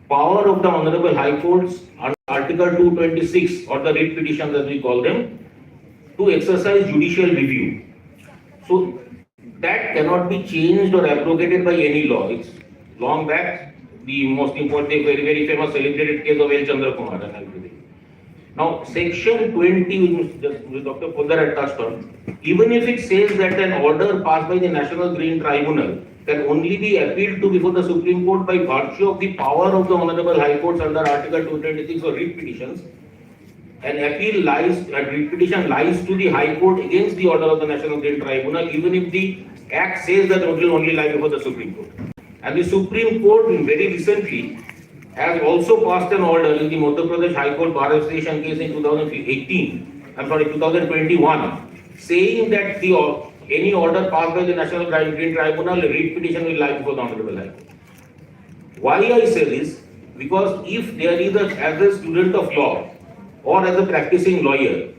power of the Honorable High Courts under Article 226 or the writ petitions as we call them to exercise judicial review. So that cannot be changed or abrogated by any law. It's long back, the most important, very famous celebrated case of L. Chandra Kumar and everything. Now, Section 20, which Dr. Poddar had touched on, even if it says that an order passed by the National Green Tribunal can only be appealed to before the Supreme Court by virtue of the power of the Honorable High Courts under Article 226 or writ petitions, an appeal lies, a writ petition lies to the High Court against the order of the National Green Tribunal, even if the Act says that it will only lie before the Supreme Court. And the Supreme Court very recently has also passed an order in the Madhya Pradesh High Court Bar Association case in 2021, saying that any order passed by the National Green Tribunal, a writ petition will lie before the Honorable High Court. Why I say this? Because if there is as a student of law or as a practicing lawyer,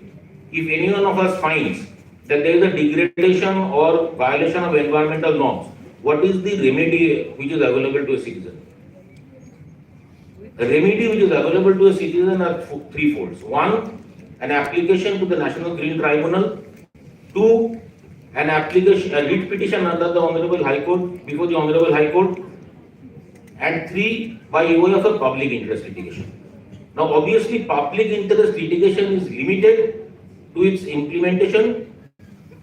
if any one of us finds that there is a degradation or violation of environmental norms, what is the remedy which is available to a citizen? The remedy which is available to a citizen are threefold. One, an application to the National Green Tribunal. Two, an application, a writ petition under the Honorable High Court, before the Honorable High Court. And three, by way of a public interest litigation. Now, obviously, public interest litigation is limited to its implementation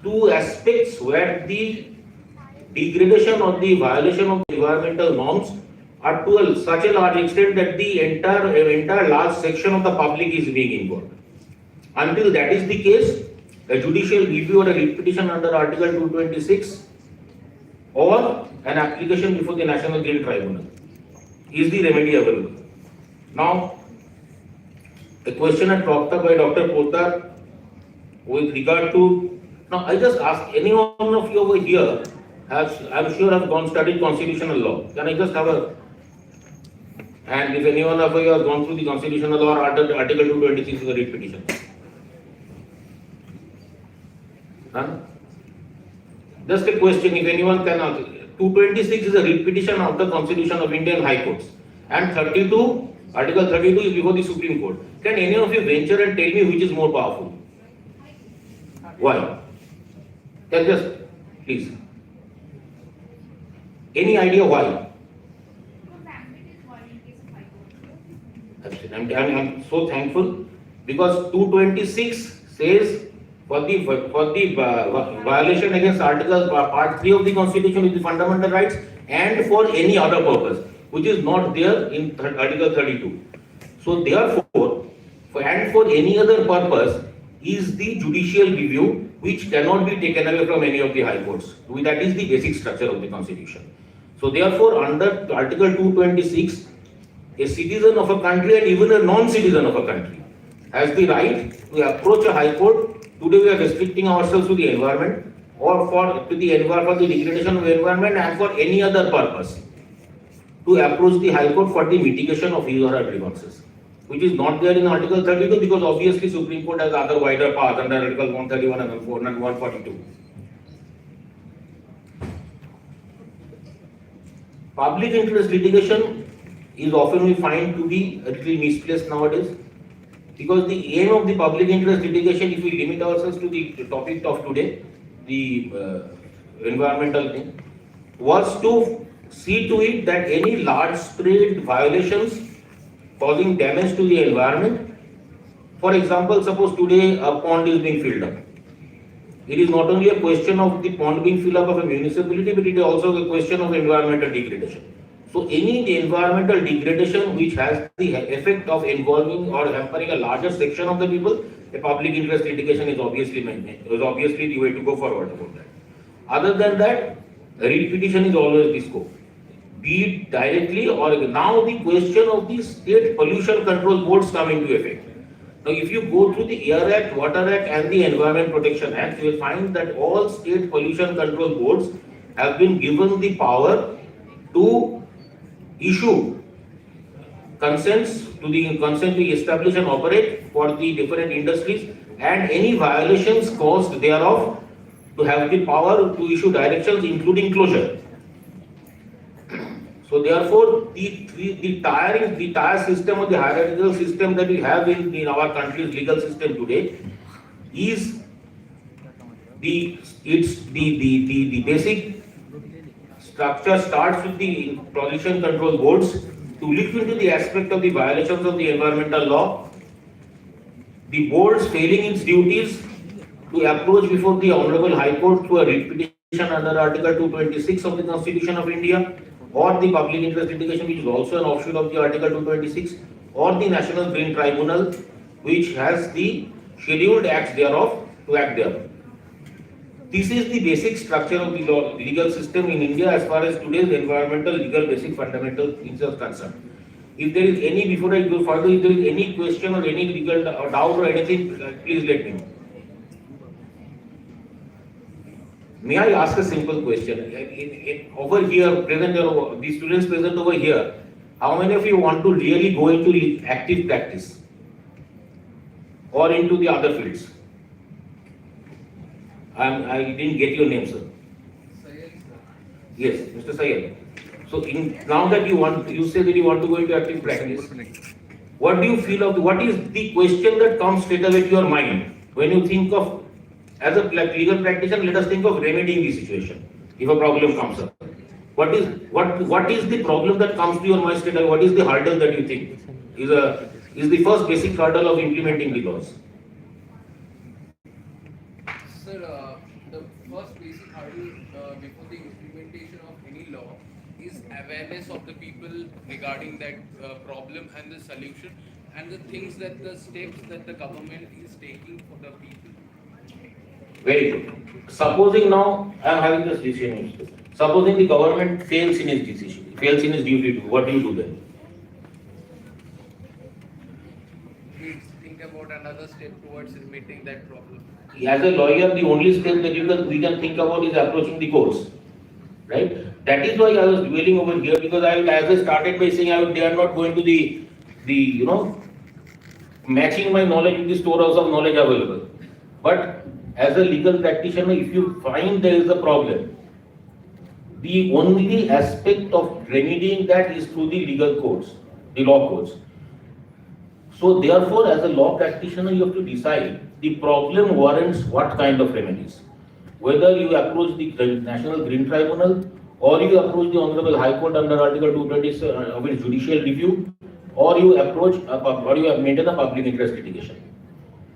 to aspects where the degradation or the violation of environmental norms are to such a large extent that the entire large section of the public is being involved. Until that is the case, a judicial review or a writ petition under Article 226 or an application before the National Green Tribunal is the remedy available. Now, a question had dropped up by Dr. Poddar with regard to, now I just ask any one of you over here, I'm sure have studied constitutional law. Can I just have a, and if anyone of you has gone through the constitutional law or Article 226 is a writ petition? None? Just a question, if anyone can answer. 226 is a writ petition of the Constitution of Indian High Courts. And 32, Article 32 is before the Supreme Court. Can any of you venture and tell me which is more powerful? Why? Can just, please. Any idea why? I'm so thankful because 226 says for the violation against Article Part 3 of the Constitution with the fundamental rights and for any other purpose, which is not there in Article 32. So therefore, for any other purpose is the judicial review, which cannot be taken away from any of the high courts. That is the basic structure of the Constitution. So therefore, under Article 226, a citizen of a country and even a non-citizen of a country has the right to approach a high court. Today we are restricting ourselves to the environment or for the degradation of the environment and for any other purpose to approach the high court for the mitigation of his or her grievances, which is not there in Article 32 because obviously Supreme Court has other wider powers under Article 131 and 142. Public interest litigation is often we find to be a little misplaced nowadays because the aim of the public interest litigation, if we limit ourselves to the topic of today, the environmental thing, was to see to it that any large scale violations causing damage to the environment, for example, suppose today a pond is being filled up. It is not only a question of the pond being filled up of a municipality, but it is also a question of environmental degradation. So any environmental degradation which has the effect of involving or hampering a larger section of the people, a public interest litigation is obviously the way to go forward about that. Other than that, a writ petition is always the scope. Be it directly or now the question of the state pollution control boards come into effect. Now if you go through the Air Act, Water Act and the Environment Protection Act, you will find that all state pollution control boards have been given the power to issue consents to establish and operate for the different industries and any violations caused thereof to have the power to issue directions including closure. So therefore, the tire system or the hierarchical system that we have in our country's legal system today is the basic structure starts with the pollution control boards to look into the aspect of the violations of the environmental law. The boards failing its duties to approach before the Honorable High Court through a writ petition under Article 226 of the Constitution of India, or the public interest litigation, which is also an offshoot of the Article 226, or the National Green Tribunal, which has the scheduled acts thereof to act thereof. This is the basic structure of the legal system in India as far as today's environmental legal basic fundamental things are concerned. If there is any, before I go further, if there is any question or any legal doubt or anything, please let me know. May I ask a simple question? Over here, the students present over here, how many of you want to really go into active practice or into the other fields? I didn't get your name, sir. Sayed, sir. Yes, Mr. Sayed. So now that you say that you want to go into active practice, what do you feel of what is the question that comes straight away to your mind when you think of, as a legal practitioner, let us think of remedying the situation if a problem comes up. What is the problem that comes to your mind straight away? What is the hurdle that you think is the first basic hurdle of implementing the laws? Sir, the first basic hurdle before the implementation of any law is awareness of the people regarding that problem and the solution and the things that the steps that the government is taking for the people. Very good. Supposing now I am having this decision. Supposing the government fails in its decision, fails in its duty, what do you do then? Please think about another step towards remedying that problem. As a lawyer, the only step that we can think about is approaching the courts, right? That is why I was dwelling over here, because as I started by saying they are not going to the matching my knowledge with the storehouse of knowledge available. But as a legal practitioner, if you find there is a problem, the only aspect of remedying that is through the legal courts, the law courts. So therefore, as a law practitioner, you have to decide the problem warrants what kind of remedies. Whether you approach the National Green Tribunal, or you approach the Honorable High Court under Article 220 of its judicial review, or you approach or you maintain a public interest litigation.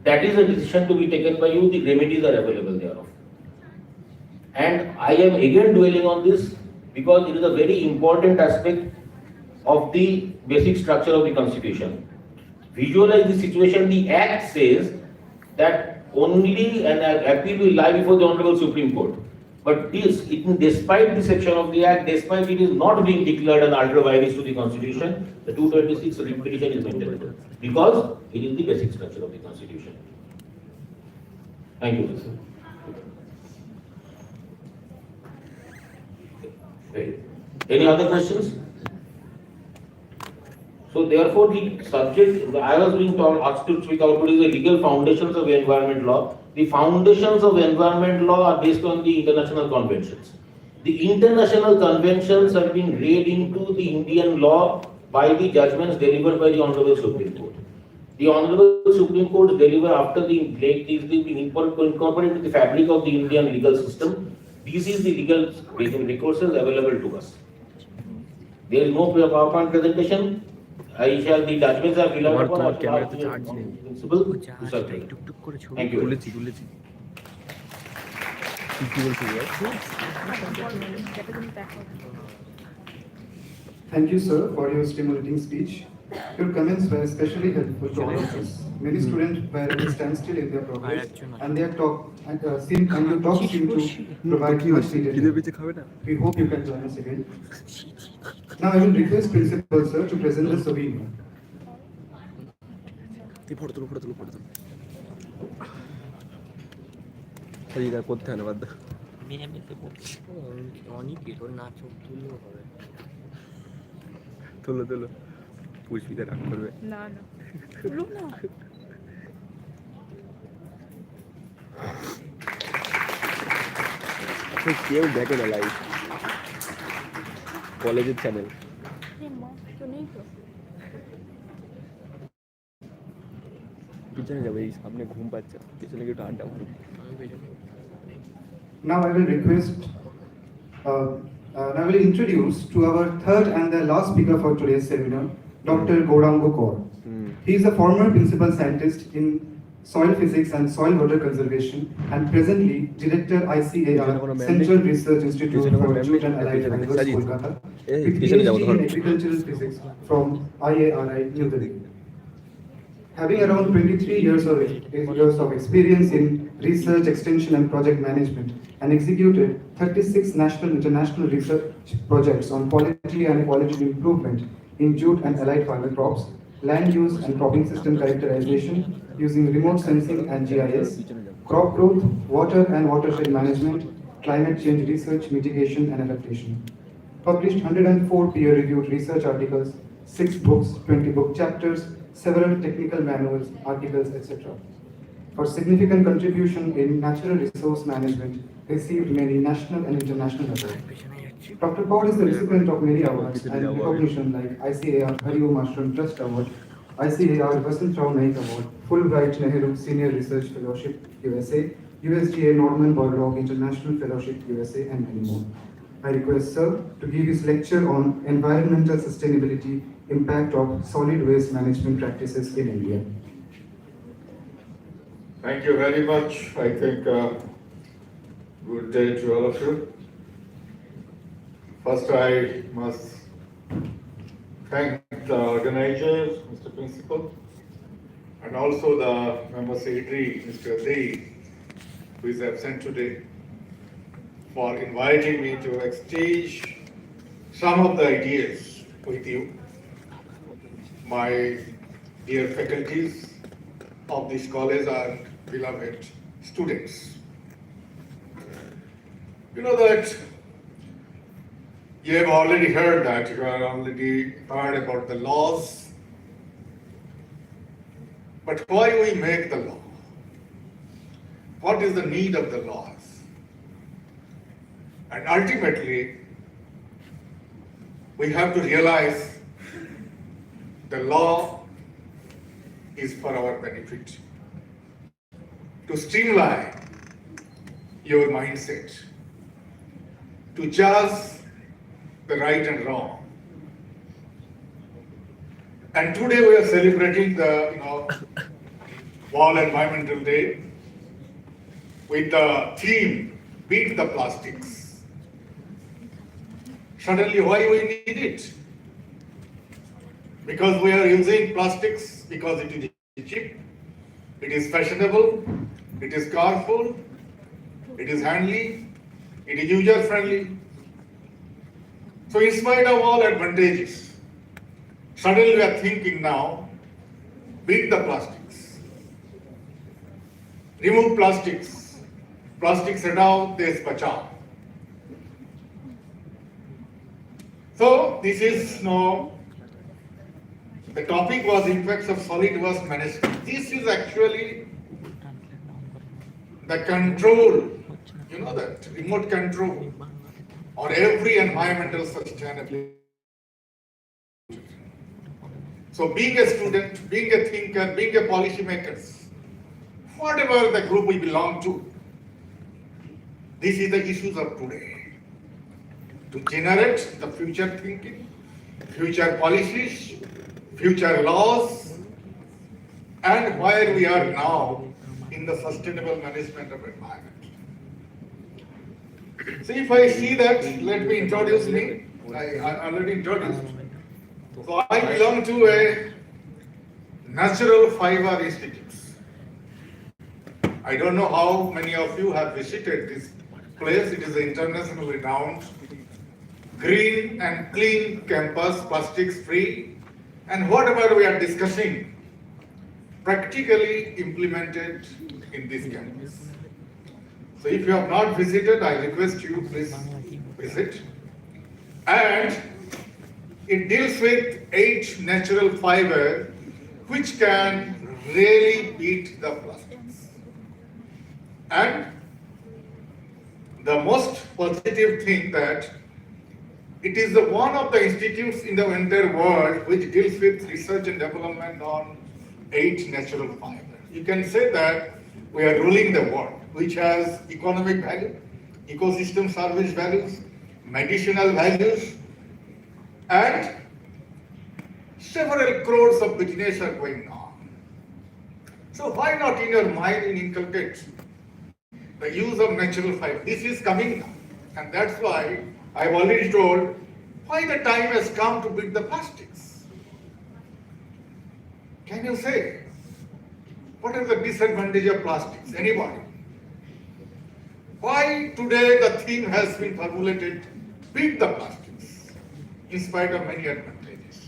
That is a decision to be taken by you. The remedies are available thereof. And I am again dwelling on this because it is a very important aspect of the basic structure of the Constitution. Visualize the situation. The Act says that only an appeal will lie before the Honorable Supreme Court. But despite the section of the Act, despite it is not being declared an ultra vires to the Constitution, the 226 writ petition is maintained because it is the basic structure of the Constitution. Thank you, sir. Okay. Any other questions? So therefore, the subject I was being asked to speak out is the legal foundations of environment law. The foundations of environment law are based on the international conventions. The international conventions have been read into the Indian law by the judgments delivered by the Honorable Supreme Court. The Honorable Supreme Court delivered after the Blake is incorporated into the fabric of the Indian legal system. This is the legal resources available to us. There is no PowerPoint presentation. The judgments are below principle to subject. Thank you. Thank you, sir, for your stimulating speech. Your comments were especially helpful to all of us. Many students were at a standstill in their progress, and their talk seemed to provide much needed. We hope you can join us again. Now I will request Principal Sir to present the souvenir. Pushpita রাগ করবে না না তুলো না কেউ দেখে না live কলেজের চ্যানেল পিছনে যাবে এই সামনে ঘুম পাচ্ছে পিছনে গিয়ে একটু আড্ডা মারো Now I will request, now I will introduce to our third and the last speaker for today's seminar, Dr. Gouranga. He is a former principal scientist in soil physics and soil water conservation and presently director ICAR, Central Research Institute for Jute and Allied Fibres, Kolkata, with PhD in agricultural physics from IARI, New Delhi. Having around 23 years of experience in research, extension and project management and executed 36 national and international research projects on quality and quality improvement in jute and allied fiber crops, land use and cropping system characterization using remote sensing and GIS, crop growth, water and watershed management, climate change research, mitigation and adaptation. Published 104 peer-reviewed research articles, 6 books, 20 book chapters, several technical manuals, articles, etc. For significant contribution in natural resource management, received many national and international awards. Dr. Paul is the recipient of many awards and recognition like ICAR Hariom Ashram Trust Award, ICAR Vasant Rao Naik Award, Fulbright Nehru Senior Research Fellowship USA, USDA Norman Borlaug International Fellowship USA, and many more. I request Sir to give his lecture on environmental sustainability impact of solid waste management practices in India. Thank you very much. I think good day to all of you. First, I must thank the organizers, Mr. Principal, and also the member secretary, Mr. Day, who is absent today, for inviting me to exchange some of the ideas with you, my dear faculties of this college and beloved students. You know that you have already heard that, you have already heard about the laws. But why we make the law? What is the need of the laws? And ultimately, we have to realize the law is for our benefit, to streamline your mindset, to judge the right and wrong. And today we are celebrating the World Environmental Day with the theme, Beat the Plastics. Suddenly, why we need it? Because we are using plastics because it is cheap, it is fashionable, it is colorful, it is handy, it is user-friendly. So in spite of all advantages, suddenly we are thinking now, beat the plastics. Remove plastics. Plastics hatao, desh bachao. So this is the topic was impacts of solid waste management. This is actually the control, that remote control or every environmental sustainability. So being a student, being a thinker, being a policymaker, whatever the group we belong to, this is the issues of today. To generate the future thinking, future policies, future laws, and where we are now in the sustainable management of environment. So if I see that, let me introduce me. I already introduced. So I belong to a natural fiber institute. I don't know how many of you have visited this place. It is an internationally renowned green and clean campus, plastics free, and whatever we are discussing practically implemented in this campus. So if you have not visited, I request you please visit. And it deals with 8 natural fibers which can really beat the plastics. And the most positive thing that it is one of the institutes in the entire world which deals with research and development on 8 natural fibers. you can say that we are ruling the world, which has economic value, ecosystem service values, medicinal values, and several crores of business are going on. So why not in your mind inculcate the use of natural fiber? This is coming now. And that's why I've already told why the time has come to beat the plastics. Can you say, what are the disadvantages of plastics? Anybody? Why today the theme has been formulated, beat the plastics, in spite of many advantages.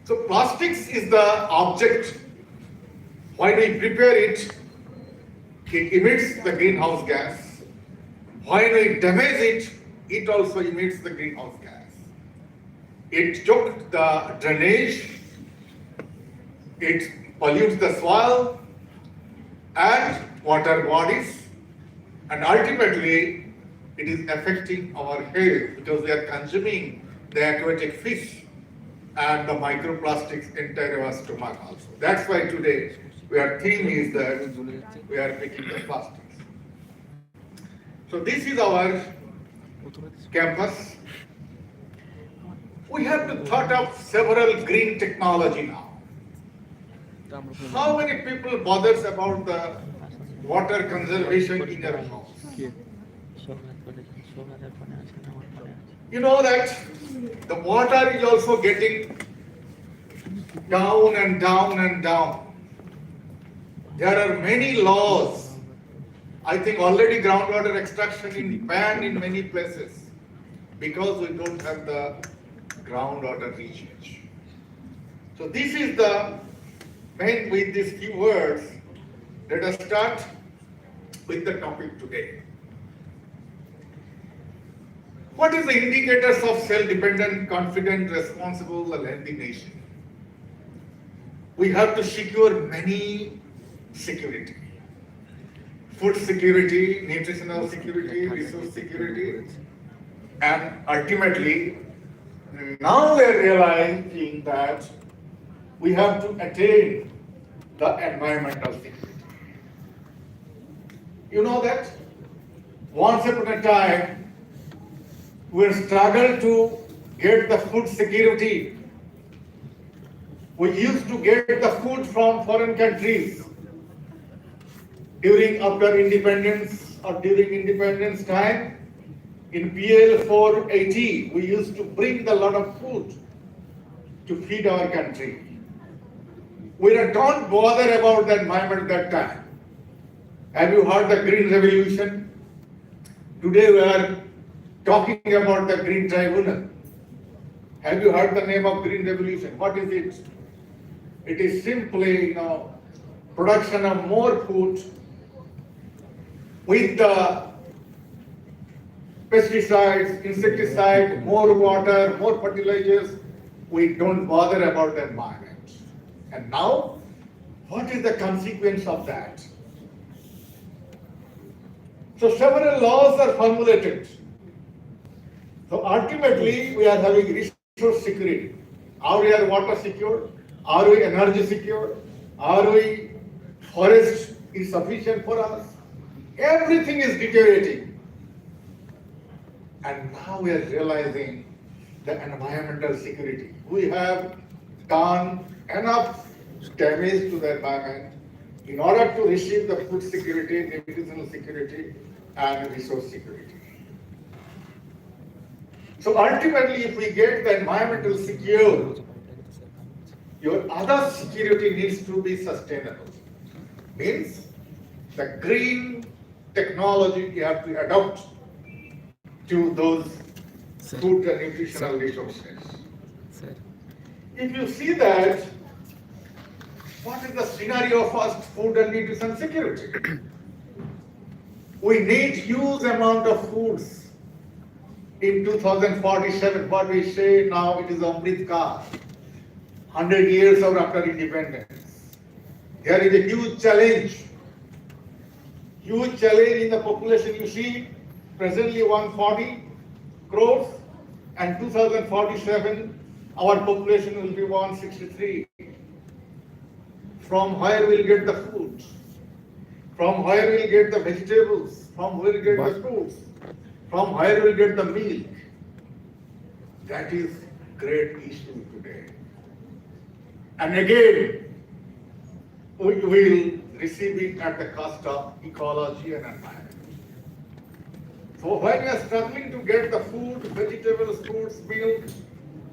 So plastics is the object. When we prepare it, it emits the greenhouse gas. When we damage it, it also emits the greenhouse gas. It chokes the drainage, it pollutes the soil and water bodies, and ultimately it is affecting our health because we are consuming the aquatic fish and the microplastics enter our stomach also. That's why today our theme is that we are making the plastics. So this is our campus. We have to thought of several green technology now. How many people bothers about the water conservation in their house? You know that the water is also getting down and down and down. There are many laws. I think already groundwater extraction is banned in many places because we don't have the groundwater research. So this is the main, with these few words, let us start with the topic today. What is the indicators of self-dependent, confident, responsible, and healthy nation? We have to secure many security. Food security, nutritional security, resource security, and ultimately, now we are realizing that we have to attain the environmental security. You know that once upon a time, we struggled to get the food security. We used to get the food from foreign countries. After independence or during independence time, in PL 480, we used to bring a lot of food to feed our country. We don't bother about the environment at that time. Have you heard the Green Revolution? Today we are talking about the Green Tribunal. Have you heard the name of Green Revolution? What is it? It is simply, production of more food with the pesticides, insecticides, more water, more fertilizers. We don't bother about the environment. And now, what is the consequence of that? So several laws are formulated. So ultimately, we are having resource security. Are we water secure? Are we energy secure? Are we forest is sufficient for us? Everything is deteriorating. And now we are realizing the environmental security. We have done enough damage to the environment in order to receive the food security, nutritional security, and resource security. So ultimately, if we get the environmental secure, your other security needs to be sustainable. Means the green technology you have to adopt to those food and nutritional resources. If you see that, what is the scenario of food and nutrition security? We need huge amount of foods in 2047. What we say now, it is Amrit Kaal, 100 years or after independence. There is a huge challenge in the population. You see, presently 140 crores, and 2047, our population will be 163. from where we'll get the food, from where we'll get the vegetables, from where we'll get the fruits, from where we'll get the milk. That is great issue today. And again, we will receive it at the cost of ecology and environment. So when we are struggling to get the food, vegetables, fruits, milk,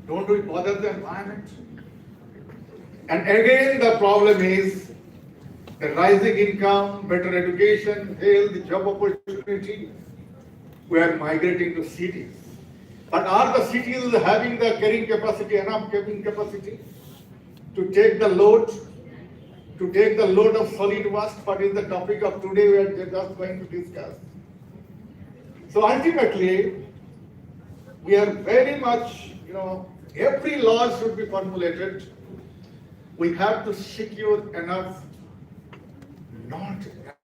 don't we bother the environment? And again, the problem is the rising income, better education, health, job opportunity. We are migrating to cities. But are the cities having the carrying capacity, enough carrying capacity to take the load, of solid waste? What is the topic of today we are just going to discuss? So ultimately, we are very much, every law should be formulated. We have to secure enough, not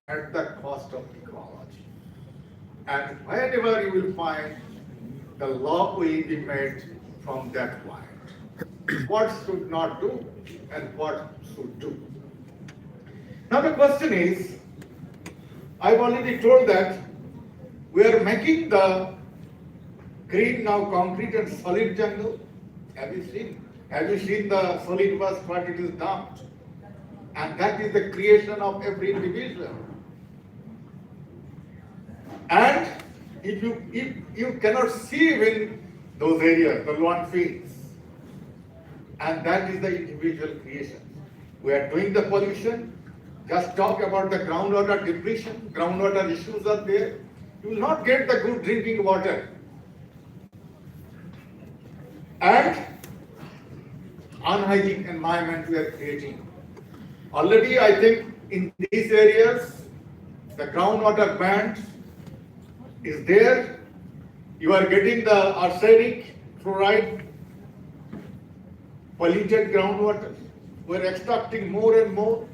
at the cost of ecology. And wherever you will find, the law will be made from that point. What should not do and what should do. Now the question is, I've already told that we are making the green now concrete and solid jungle. Have you seen? Have you seen the solid waste what it is dumped? And that is the creation of every individual. And if you cannot see in those areas, the lawn fields, and that is the individual creation. We are doing the pollution. Just talk about the groundwater depletion. Groundwater issues are there. You will not get the good drinking water. And unhygienic environment we are creating. Already, I think in these areas, the groundwater band is there. You are getting the arsenic, fluoride, polluted groundwater. We are extracting more and more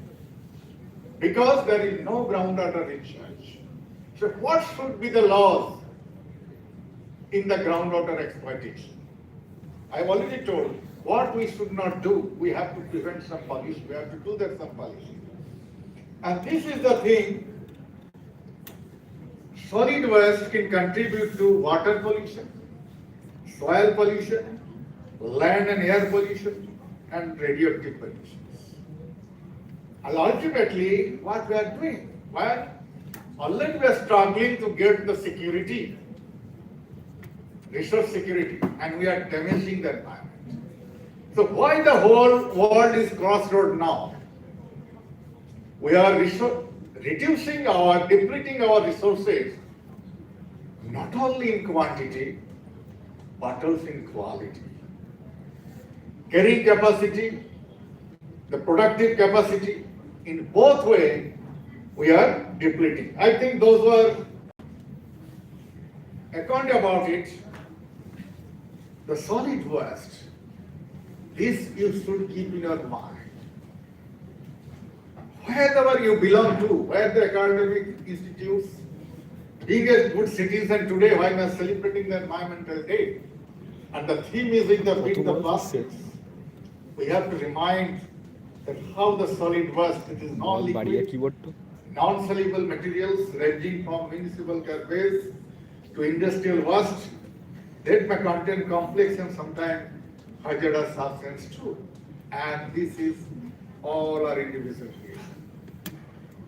because there is no groundwater research. So what should be the laws in the groundwater exploitation? I have already told what we should not do. We have to prevent some pollution. We have to do that some pollution. And this is the thing. Solid waste can contribute to water pollution, soil pollution, land and air pollution, and radioactive pollution. And ultimately, what we are doing? Well, already we are struggling to get the security, resource security, and we are damaging the environment. So why the whole world is crossroad now? We are depleting our resources, not only in quantity, but also in quality. Carrying capacity, the productive capacity, in both ways, we are depleting. I think those who are account about it, the solid waste, this you should keep in your mind. Wherever you belong to, where the academic institutes, being a good citizen today, why we are celebrating the Environmental Day, and the theme is in the beat the plastics. We have to remind that how the solid waste, it is non-liquid, non-soluble materials ranging from municipal garbage to industrial waste that may contain complex and sometimes hazardous substance too. And this is all our individual creation.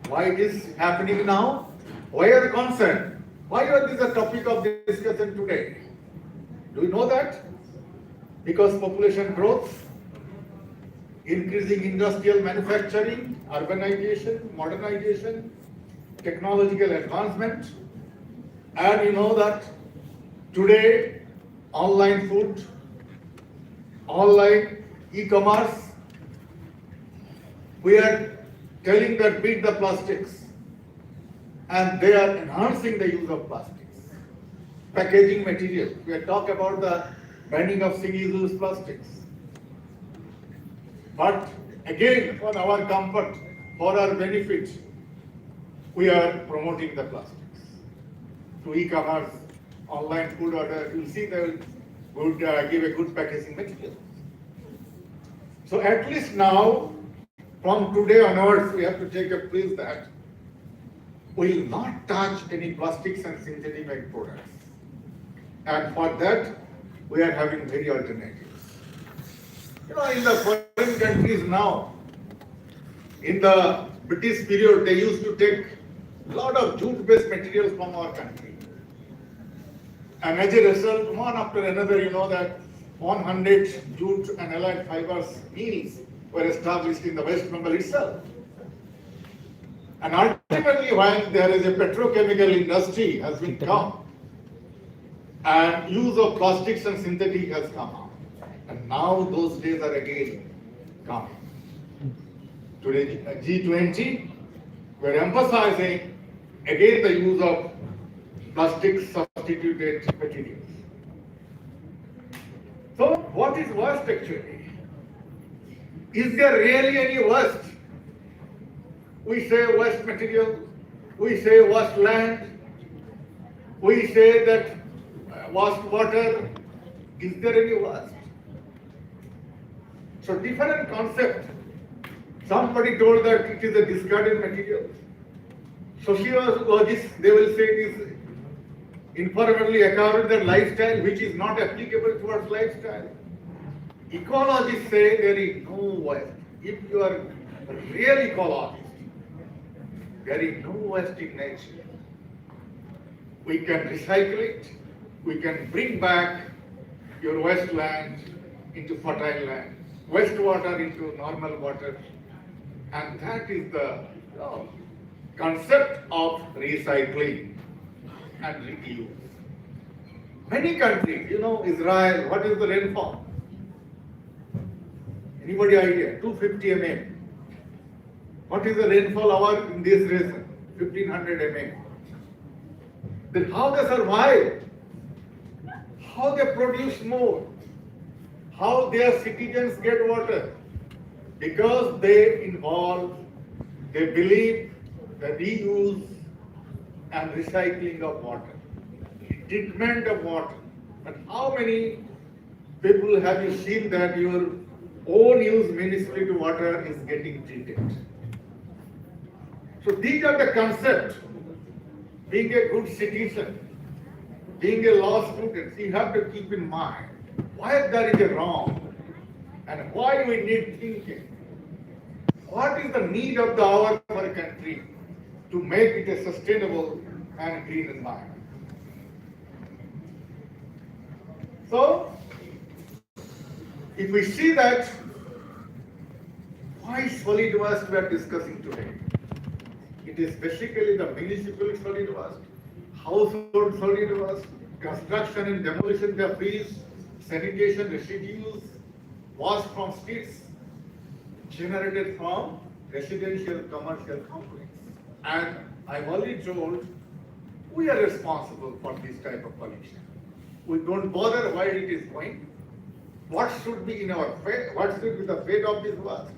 Why it is happening now? Why are you concerned? Why are this a topic of discussion today? Do you know that? Because population growth, increasing industrial manufacturing, urbanization, modernization, technological advancement, and you know that today online food, online e-commerce, we are telling that beat the plastics, and they are enhancing the use of plastics. Packaging material, we are talking about the banning of single-use plastics. But again, for our comfort, for our benefit, we are promoting the plastics. To e-commerce, online food order, you'll see they would give a good packaging material. So at least now, from today onwards, we have to take a place that we will not touch any plastics and synthetic made products. And for that, we are having very alternatives. You know, in the foreign countries now, in the British period, they used to take a lot of jute-based materials from our country. And as a result, one after another, you know that 100 jute and allied fibers mills were established in the West Bengal itself. And ultimately, when there is a petrochemical industry has been come, and use of plastics and synthetic has come up, and now those days are again coming. Today, G20, we are emphasizing again the use of plastic substituted materials. So, what is waste actually? Is there really any waste? We say waste material, we say waste land, we say that waste water. Is there any waste? So, different concept. Somebody told that it is a discarded material. Sociologists, they will say it is informally according to their lifestyle, which is not applicable towards lifestyle. Ecologists say there is no waste. If you are a real ecologist, there is no waste in nature. We can recycle it, we can bring back your wasteland into fertile land, wastewater into normal water, and that is the concept of recycling and reuse. Many countries, you know, Israel, what is the rainfall? Anybody idea? 250 mm. What is the rainfall hour in this region? 1500 mm. Then how they survive? How they produce more? How their citizens get water? Because they believe the reuse and recycling of water, treatment of water. But how many people have you seen that your own use municipality water is getting treated? So these are the concepts. Being a good citizen, being a law student, you have to keep in mind why there is a wrong and why we need thinking. What is the need of the hour for a country to make it a sustainable and green environment? So, if we see that, why solid waste we are discussing today? It is basically the municipal solid waste, household solid waste, construction and demolition debris, sanitation residues, waste from streets, generated from residential commercial complex. And I've already told, we are responsible for this type of pollution. We don't bother where it is going. What should be in our fate? What should be the fate of this waste?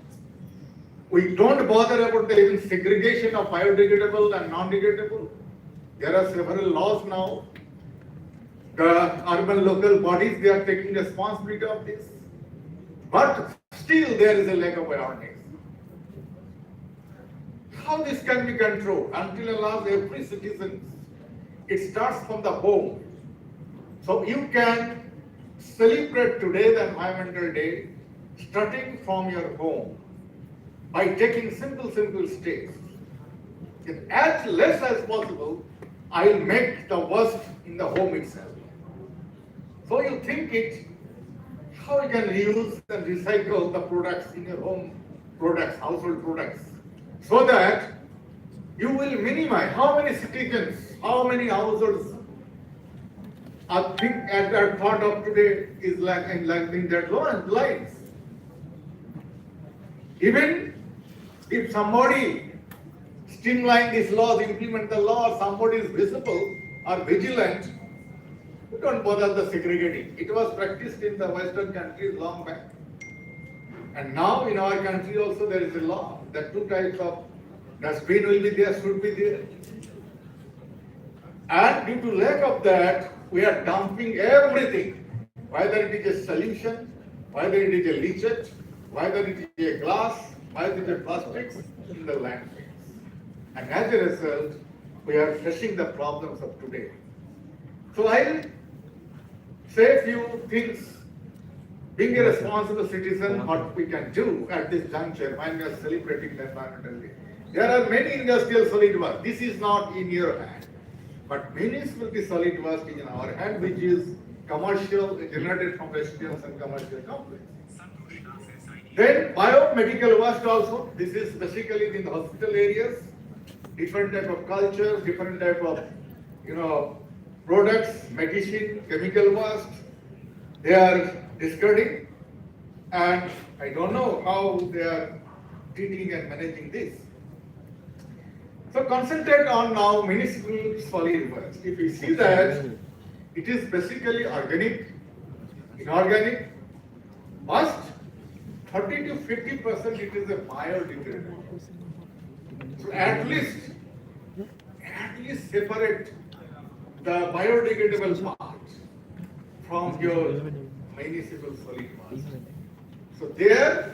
We don't bother about the even segregation of biodegradable and non-degradable. There are several laws now. The urban local bodies, they are taking responsibility of this. But still there is a lack of awareness. How this can be controlled? Until and unless every citizen, it starts from the home. So you can celebrate today the Environmental Day starting from your home by taking simple steps. As less as possible, I'll make the waste in the home itself. So you think it, how you can reuse and recycle the products in your home products, household products, so that you will minimize how many citizens, how many households are think at that thought of today is lacking their lives. Even if somebody streamline these laws, implement the law, somebody is visible or vigilant, we don't bother the segregating. It was practiced in the Western countries long back. And now in our country also there is a law that two types of dustbin will be there, should be there. And due to lack of that, we are dumping everything, whether it is a solution, whether it is a leachate, whether it is a glass, hazardous plastics in the landfills. And as a result, we are facing the problems of today. So I'll say a few things. Being a responsible citizen, what we can do at this juncture when we are celebrating the Environmental Day. There are many industrial solid waste. This is not in your hand. But municipality solid waste is in our hand, which is commercial, generated from residential and commercial complexes. Then biomedical waste also. This is basically in the hospital areas. Different type of cultures, different type of, products, medicine, chemical waste. They are discarding, and I don't know how they are treating and managing this. So concentrate on now municipal solid waste. If you see that, it is basically organic, inorganic, waste. 30 to 50% it is a biodegradable. So at least separate the biodegradable part from your municipal solid waste. So there,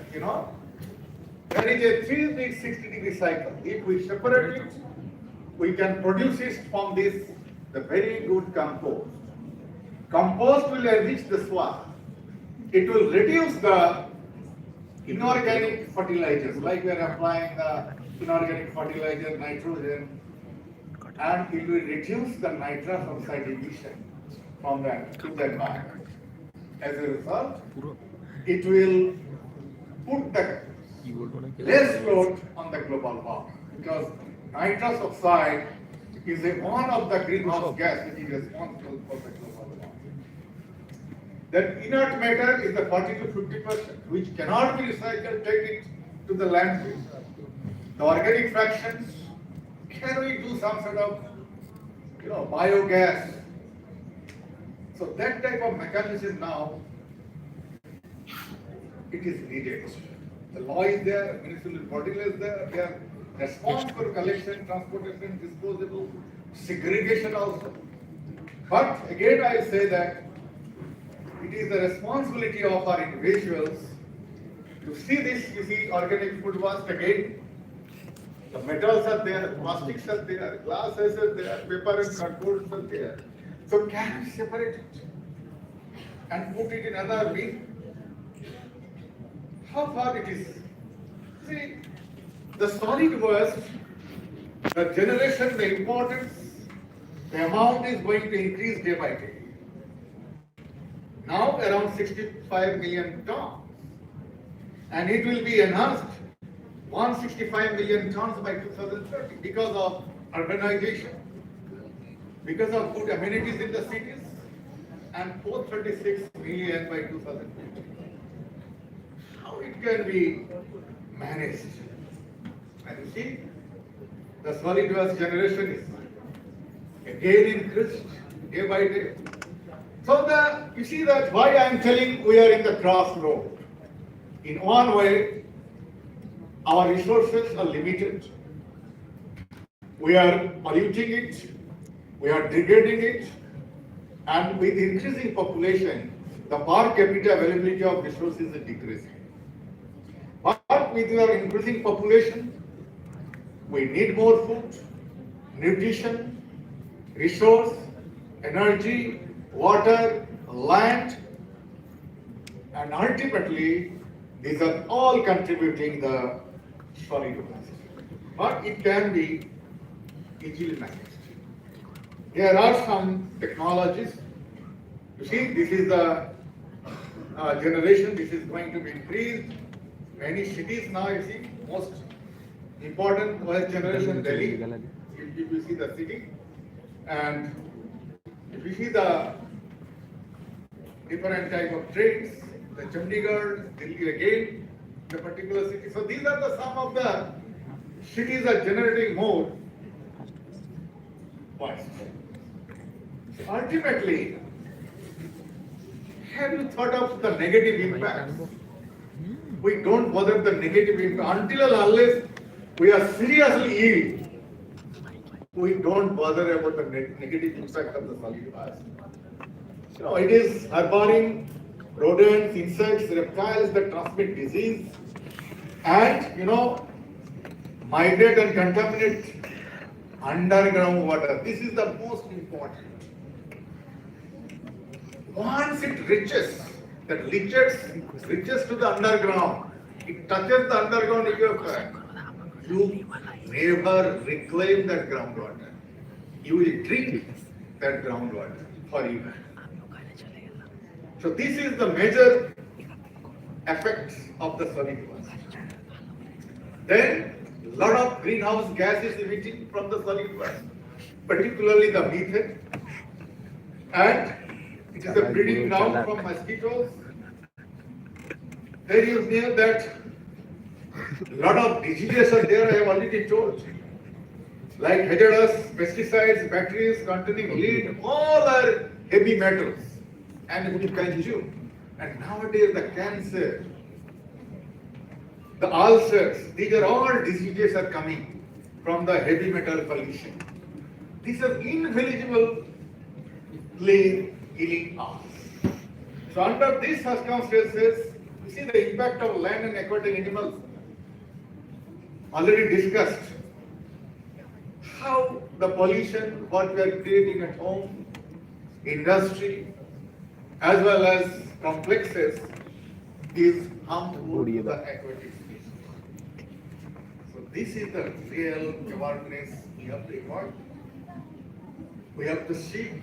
there is a 360-degree cycle. If we separate it, we can produce it from this, the very good compost. Compost will enrich the soil. It will reduce the inorganic fertilizers, like we are applying the inorganic fertilizer, nitrogen, and it will reduce the nitrous oxide emission from that to the environment. As a result, it will put the less load on the global warming, because nitrous oxide is one of the greenhouse gas which is responsible for the global warming. That inert matter is the 40 to 50%, which cannot be recycled, take it to the landfill. The organic fractions, can we do some sort of, biogas? So that type of mechanism now, it is needed. The law is there, municipal body is there, they are responsible for collection, transportation, disposal, segregation also. But again, I say that it is the responsibility of our individuals to see this. You see organic food waste again. The metals are there, plastics are there, glasses are there, paper and cardboard are there. So can we separate it and put it in another bin? How far it is? See, the solid waste, the generation, the importance, the amount is going to increase day by day. Now around 65 million tons, and it will be enhanced 165 million tons by 2030 because of urbanization, because of good amenities in the cities, and 436 million by 2050. How it can be managed? And you see, the solid waste generation is again increased day by day. So you see that why I am telling we are in the crossroad. In one way, our resources are limited. We are polluting it, we are degrading it, and with increasing population, the per capita availability of resources is decreasing. But with our increasing population, we need more food, nutrition, resource, energy, water, land, and ultimately, these are all contributing the solid waste. But it can be easily managed. There are some technologies. You see, this is the generation. This is going to be increased. Many cities now, you see, most important waste generation, Delhi. If you see the city, and if you see the different type of trains, the Chandigarh, Delhi again, the particular city. So these are the some of the cities are generating more waste. So ultimately, have you thought of the negative impacts? We don't bother the negative impact until and unless we are seriously ill. We don't bother about the negative impact of the solid waste. So it is herbarium, rodents, insects, reptiles that transmit disease. and migrate and contaminate underground water. This is the most important. Once it reaches to the underground, it touches the underground aquifer, you never reclaim that groundwater. You will drink that groundwater forever. So this is the major effects of the solid waste. Then, lot of greenhouse gas is emitting from the solid waste, particularly the methane, and it is a breeding ground for mosquitoes. Then you hear that lot of diseases are there, I have already told. Like hazardous pesticides, batteries containing lead, all are heavy metals and we consume. And nowadays the cancer, the ulcers, these are all diseases are coming from the heavy metal pollution. These are invaluable killing us. So under these circumstances, you see the impact of land and aquatic animals already discussed. How the pollution, what we are creating at home, industry, as well as complexes, is harmful to the aquatic species. So this is the real awareness we have to evolve. We have to see,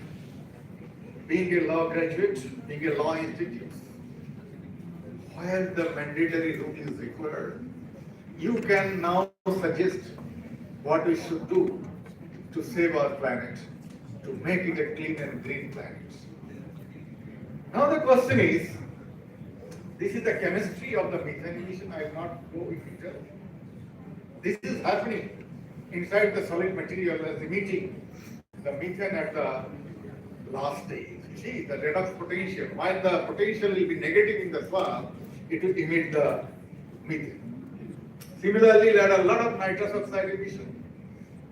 being a law graduate, being a law institute, where the mandatory route is required, you can now suggest what we should do to save our planet, to make it a clean and green planet. Now the question is, this is the chemistry of the methane emission, I will not go into detail. This is happening inside the solid material as emitting the methane at the last stage. See the redox potential, while the potential will be negative in the soil, it will emit the methane. Similarly, there are a lot of nitrous oxide emission.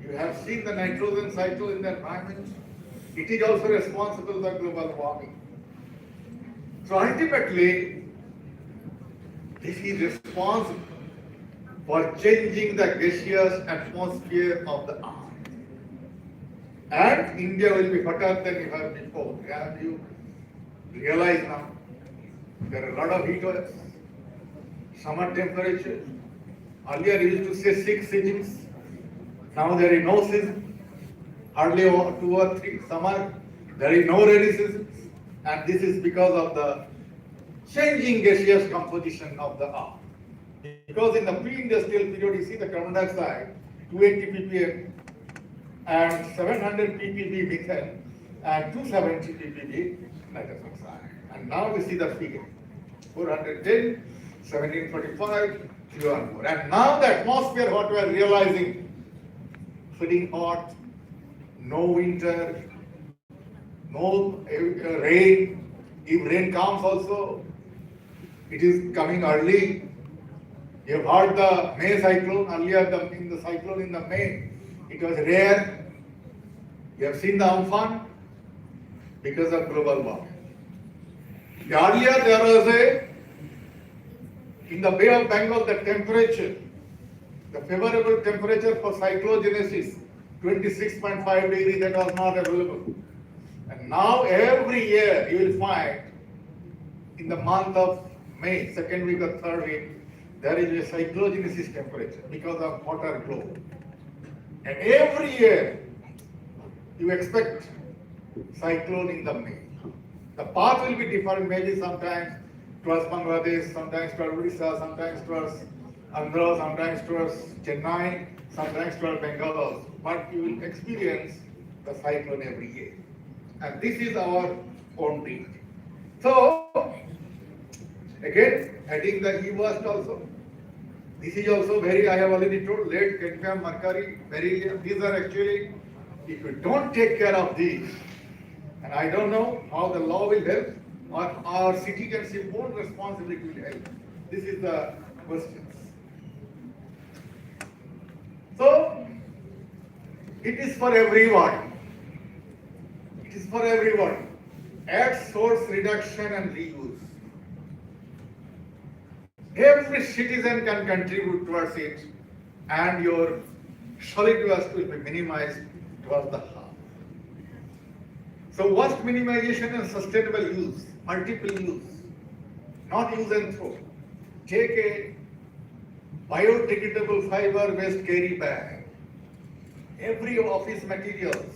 You have seen the nitrogen cycle in the environment. It is also responsible for global warming. So ultimately, this is responsible for changing the gaseous atmosphere of the earth. And India will be hotter than ever before. Have you realized now? There are a lot of heat waves, summer temperature. Earlier you used to say 6 seasons. Now there is no season. Hardly 2 or 3 summer. There is no rainy season. And this is because of the changing gaseous composition of the earth. Because in the pre-industrial period, you see the carbon dioxide, 280 ppm and 700 ppb methane and 270 ppb nitrous oxide. And now we see the figure, 410, 1745, 314. And now the atmosphere, what we are realizing, feeling hot, no winter, no rain. If rain comes also, it is coming early. You have heard the May cyclone, earlier in the cyclone in the May, it was rare. You have seen the Amphan because of global warming. Earlier there was in the Bay of Bengal, the temperature, the favorable temperature for cyclogenesis, 26.5 degrees, that was not available. And now every year you will find in the month of May, second week or third week, there is a cyclogenesis temperature because of water flow. And every year you expect cyclone in the May. The path will be different, maybe sometimes towards Bangladesh, sometimes towards Odisha, sometimes towards Andhra, sometimes towards Chennai, sometimes towards Bengal. But you will experience the cyclone every year. And this is our own thing. So, again, adding the E-waste also. This is also very, I have already told, lead, cadmium, mercury, beryllium. These are actually, if you don't take care of these, and I don't know how the law will help, or our citizenship own responsibility will help. This is the questions. So, it is for everyone. It is for everyone. At source reduction and reuse. Every citizen can contribute towards it, and your solid waste will be minimized towards the half. So waste minimization and sustainable use, multiple use, not use and throw. Take a biodegradable fiber-based carry bag. Every office materials,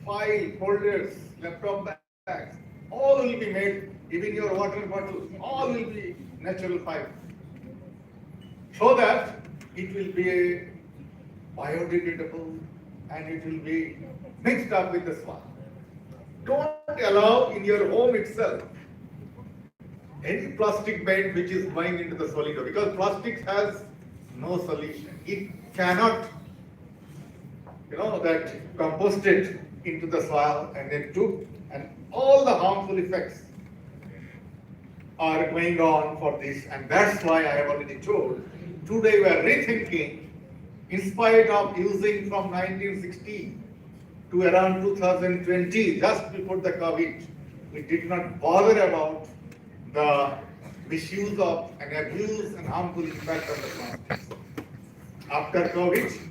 file, folders, laptop bags, all will be made, even your water bottles, all will be natural fiber. So that it will be a biodegradable and it will be mixed up with the soil. Don't allow in your home itself any plastic bed which is going into the solid waste, because plastic has no solution. It cannot, that composted into the soil and then took, and all the harmful effects are going on for this, and that's why I have already told. Today we are rethinking, in spite of using from 1960 to around 2020, just before the COVID, we did not bother about the misuse of and abuse and harmful impact of the plastics. After COVID,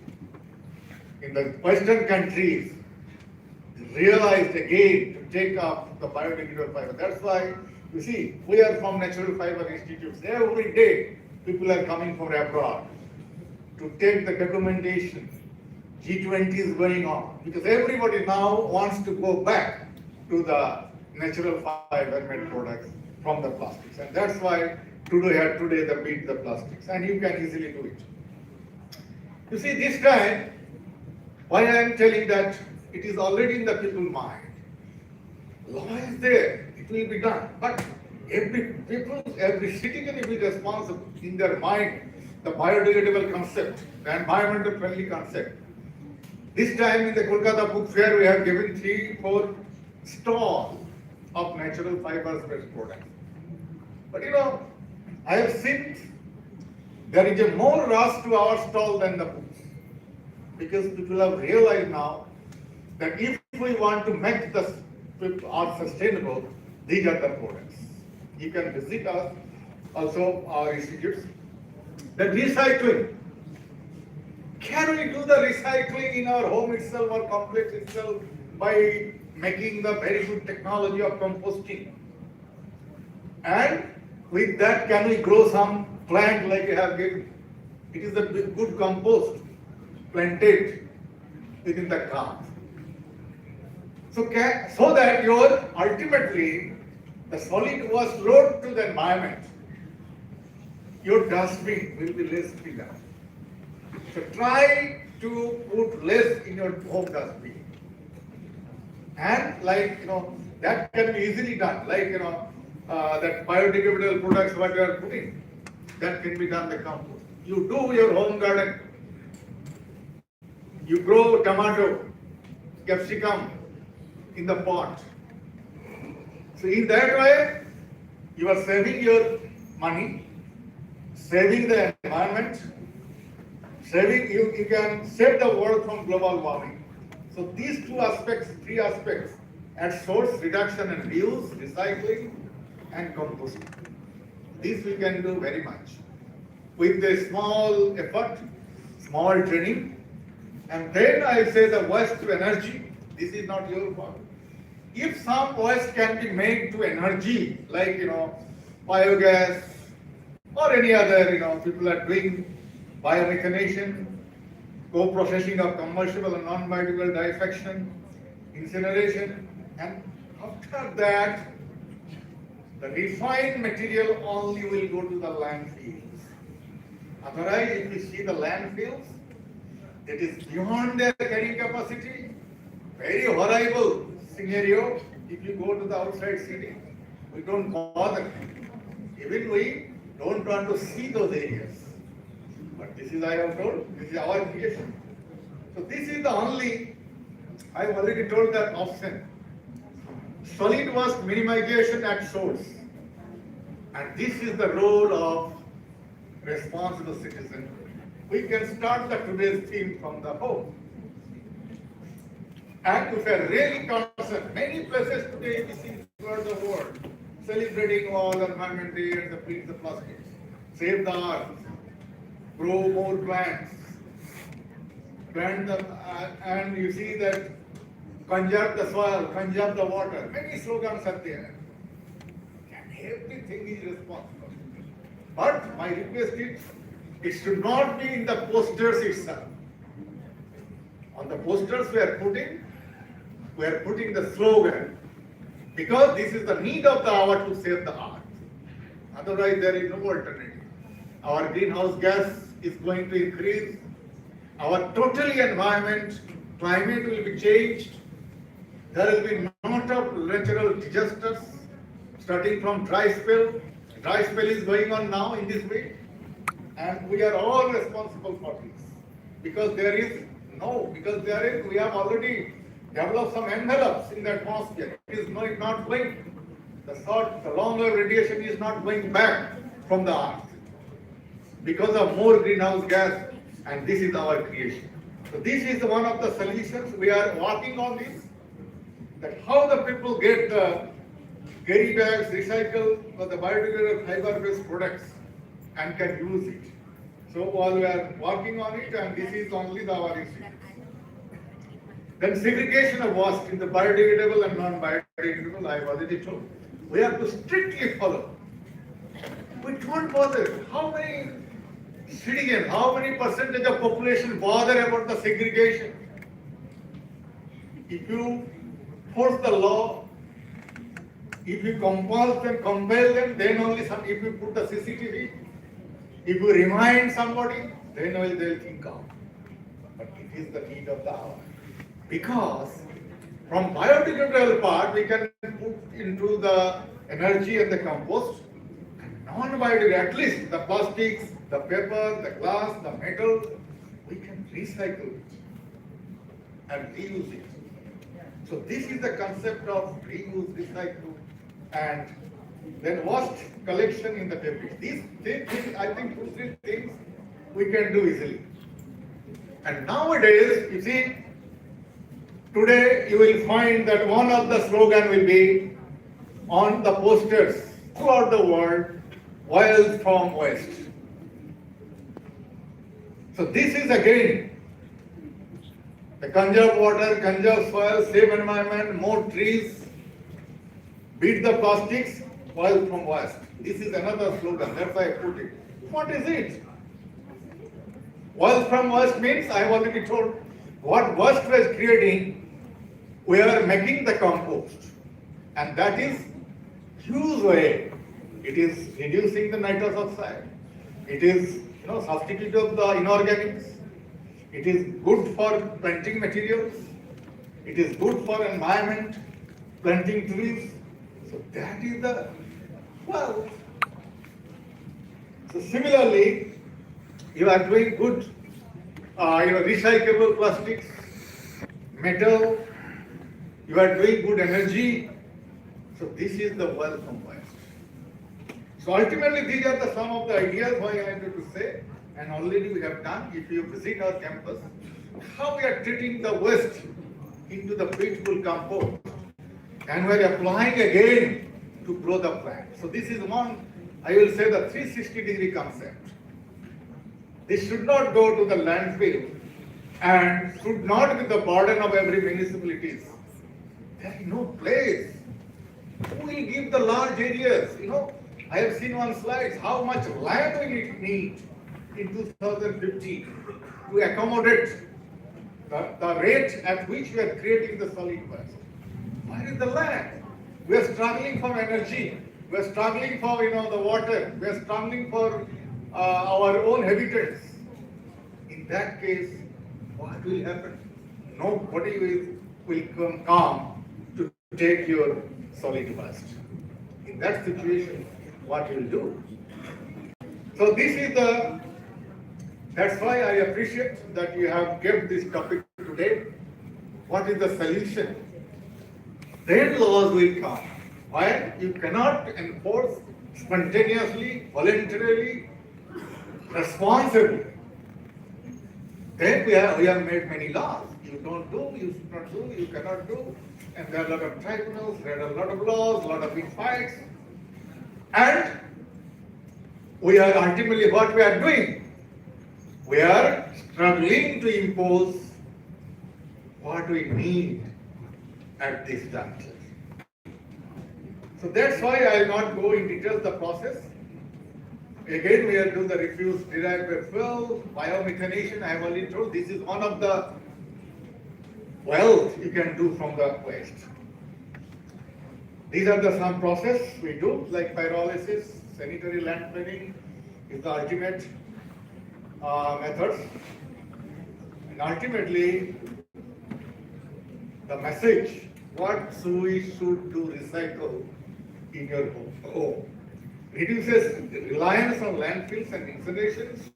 in the Western countries, realized again to take up the biodegradable fiber. That's why, you see, we are from Natural Fiber Institutes. Every day, people are coming from abroad to take the documentation. G20 is going on, because everybody now wants to go back to the natural fiber-made products from the plastics. And that's why today the beat the plastics, and you can easily do it. You see, this time, why I am telling that it is already in the people's mind. Law is there, it will be done. But every citizen will be responsible in their mind, the biodegradable concept, the environmental friendly concept. This time in the Kolkata book fair, we have given 3-4 stalls of natural fibers-based products. But I have seen there is a more rush to our stall than the books, because people have realized now that if we want to make the art sustainable, these are the products. You can visit us, also our institutes. The recycling. Can we do the recycling in our home itself or complex itself by making the very good technology of composting? And with that, can we grow some plant like we have given? It is a good compost planted within the ground. So that your ultimately the solid was load to the environment, your dustbin will be less bigger. So try to put less in your home dustbin. And that can be easily done. That biodegradable products what you are putting, that can be done the compost. You do your home garden. You grow tomato, capsicum in the pot. So in that way, you are saving your money, saving the environment, you can save the world from global warming. So these three aspects, at source, reduction and reuse, recycling, and composting. This we can do very much. With a small effort, small training, and then I say the waste to energy, this is not your fault. If some waste can be made to energy, like biogas or any other, people are doing biomethanation, co-processing of combustible and non-biodegradable dissection, incineration, and after that, the refined material only will go to the landfills. Otherwise, if you see the landfills, it is beyond their carrying capacity. Very horrible scenario. If you go to the outside city, we don't bother. Even we don't want to see those areas. But this is, I have told, this is our creation. So this is the only, I have already told that option. Solid waste minimization at source. And this is the role of responsible citizen. We can start the today's theme from the home. And if we are really concerned, many places today we see throughout the world celebrating all Environment Day and the plastics. save the earth, grow more plants, plant them, and you see that conserve the soil, conserve the water. Many slogans are there. And everything is responsible. But my request is, it should not be in the posters itself. On the posters we are putting the slogan, because this is the need of the hour to save the earth. Otherwise there is no alternative. Our greenhouse gas is going to increase. Our totally environment, climate will be changed. There will be lot of natural disasters, starting from dry spell. Dry spell is going on now in this week, and we are all responsible for this. Because we have already developed some envelopes in the atmosphere. It is not going, the longer radiation is not going back from the earth because of more greenhouse gas, and this is our creation. So this is one of the solutions. We are working on this, that how the people get the carry bags, recycle or the biodegradable fiber-based products and can use it. So while we are working on it, and this is only our issue. Then segregation of waste in the biodegradable and non-biodegradable, I have already told. We have to strictly follow. We don't bother. How many citizens, how many percentage of population bother about the segregation? If you force the law, if you compel them, then only some, if you put the CCTV, if you remind somebody, then only they'll think of. But it is the need of the hour. Because from biodegradable part, we can put into the energy and the compost, and non-biodegradable, at least the plastics, the paper, the glass, the metal, we can recycle it and reuse it. So this is the concept of reuse, recycle, and then waste collection in the debris. These things, I think 2-3 things we can do easily. And nowadays, you see, today you will find that one of the slogan will be on the posters throughout the world, wealth from waste. So this is again the conserve water, conserve soil, save environment, more trees, beat the plastics, wealth from waste. This is another slogan, that's why I put it. What is it? Wealth from waste means, I have already told, what waste was creating, we are making the compost. And that is huge way. It is reducing the nitrous oxide. It is substitute of the inorganics. It is good for planting materials. It is good for environment, planting trees. So that is the wealth. So similarly, you are doing good, recyclable plastics, metal, you are doing good energy. So this is the wealth from waste. So ultimately, these are some of the ideas why I wanted to say, and already we have done. If you visit our campus, how we are treating the waste into the beautiful compost, and we are applying again to grow the plant. So this is one, I will say, the 360-degree concept. This should not go to the landfill and should not be the burden of every municipality. There is no place. Who will give the large areas? I have seen on slides how much land we need in 2050 to accommodate the rate at which we are creating the solid waste. Where is the land? We are struggling for energy. We are struggling for the water. We are struggling for our own habitats. In that case, what will happen? Nobody will come to take your solid waste. In that situation, what you will do? So this is that's why I appreciate that you have kept this topic today. What is the solution? Then laws will come. Why? You cannot enforce spontaneously, voluntarily, responsibly. Then we have made many laws. You don't do, you should not do, you cannot do. And there are a lot of tribunals, there are a lot of laws, a lot of big fights. And we are ultimately what we are doing. We are struggling to impose what we need at this juncture. So that's why I will not go in details the process. Again, we will do the refuse derived by fuel, biomethanation. I have already told this is one of the wells you can do from the waste. These are the some process we do, like pyrolysis, sanitary land cleaning is the ultimate methods. And ultimately, the message, what we should do recycle in your home. Reduces reliance on landfills and incinerations.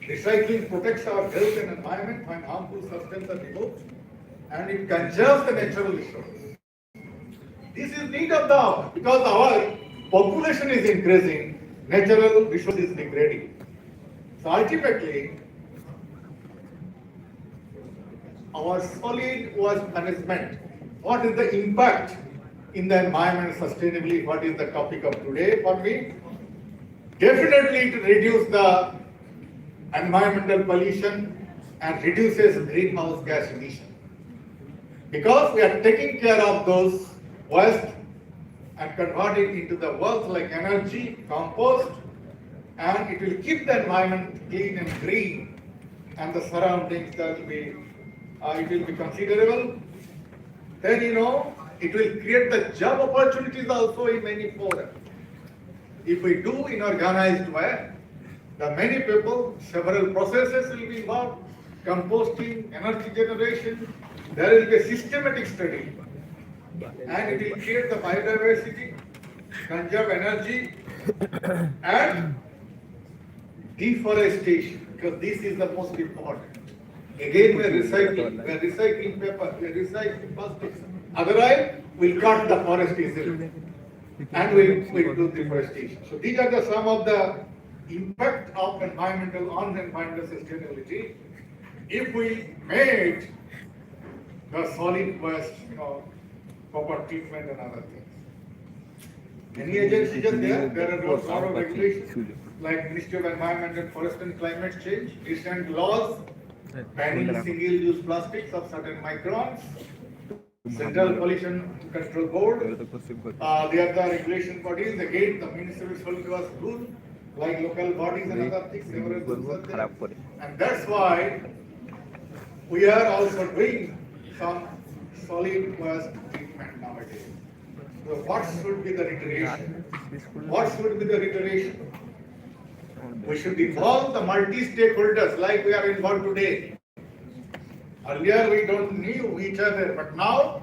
Recycling protects our health and environment when harmful substances are removed, and it conserves the natural resources. This is need of the hour because our population is increasing, natural resources is degrading. So ultimately, our solid waste management, what is the impact in the environment sustainably, what is the topic of today for me? Definitely to reduce the environmental pollution and reduces greenhouse gas emission. Because we are taking care of those waste and convert it into the wealth like energy, compost, and it will keep the environment clean and green, and the surroundings will be considerable. Then it will create the job opportunities also in many forums. If we do in organized way, the many people, several processes will be involved, composting, energy generation, there will be a systematic study, and it will create the biodiversity, conserve energy, and deforestation, because this is the most important. Again, we are recycling paper, we are recycling plastics. Otherwise, we'll cut the forest easily, and we'll do deforestation. So these are the some of the impact of environmental on environmental sustainability. If we made the solid waste, proper treatment and other things. Any agency just there are a lot of regulations, like Ministry of Environment and Forest and Climate Change, recent laws banning single-use plastics of certain microns, Central Pollution Control Board, the other regulation bodies, again the Ministry of Solid Waste rule, like local bodies and other things, several rules are there. And that's why we are also doing some solid waste treatment nowadays. So what should be the iteration? What should be the iteration? We should involve the multi-stakeholders like we are involved today. Earlier we don't knew each other, but now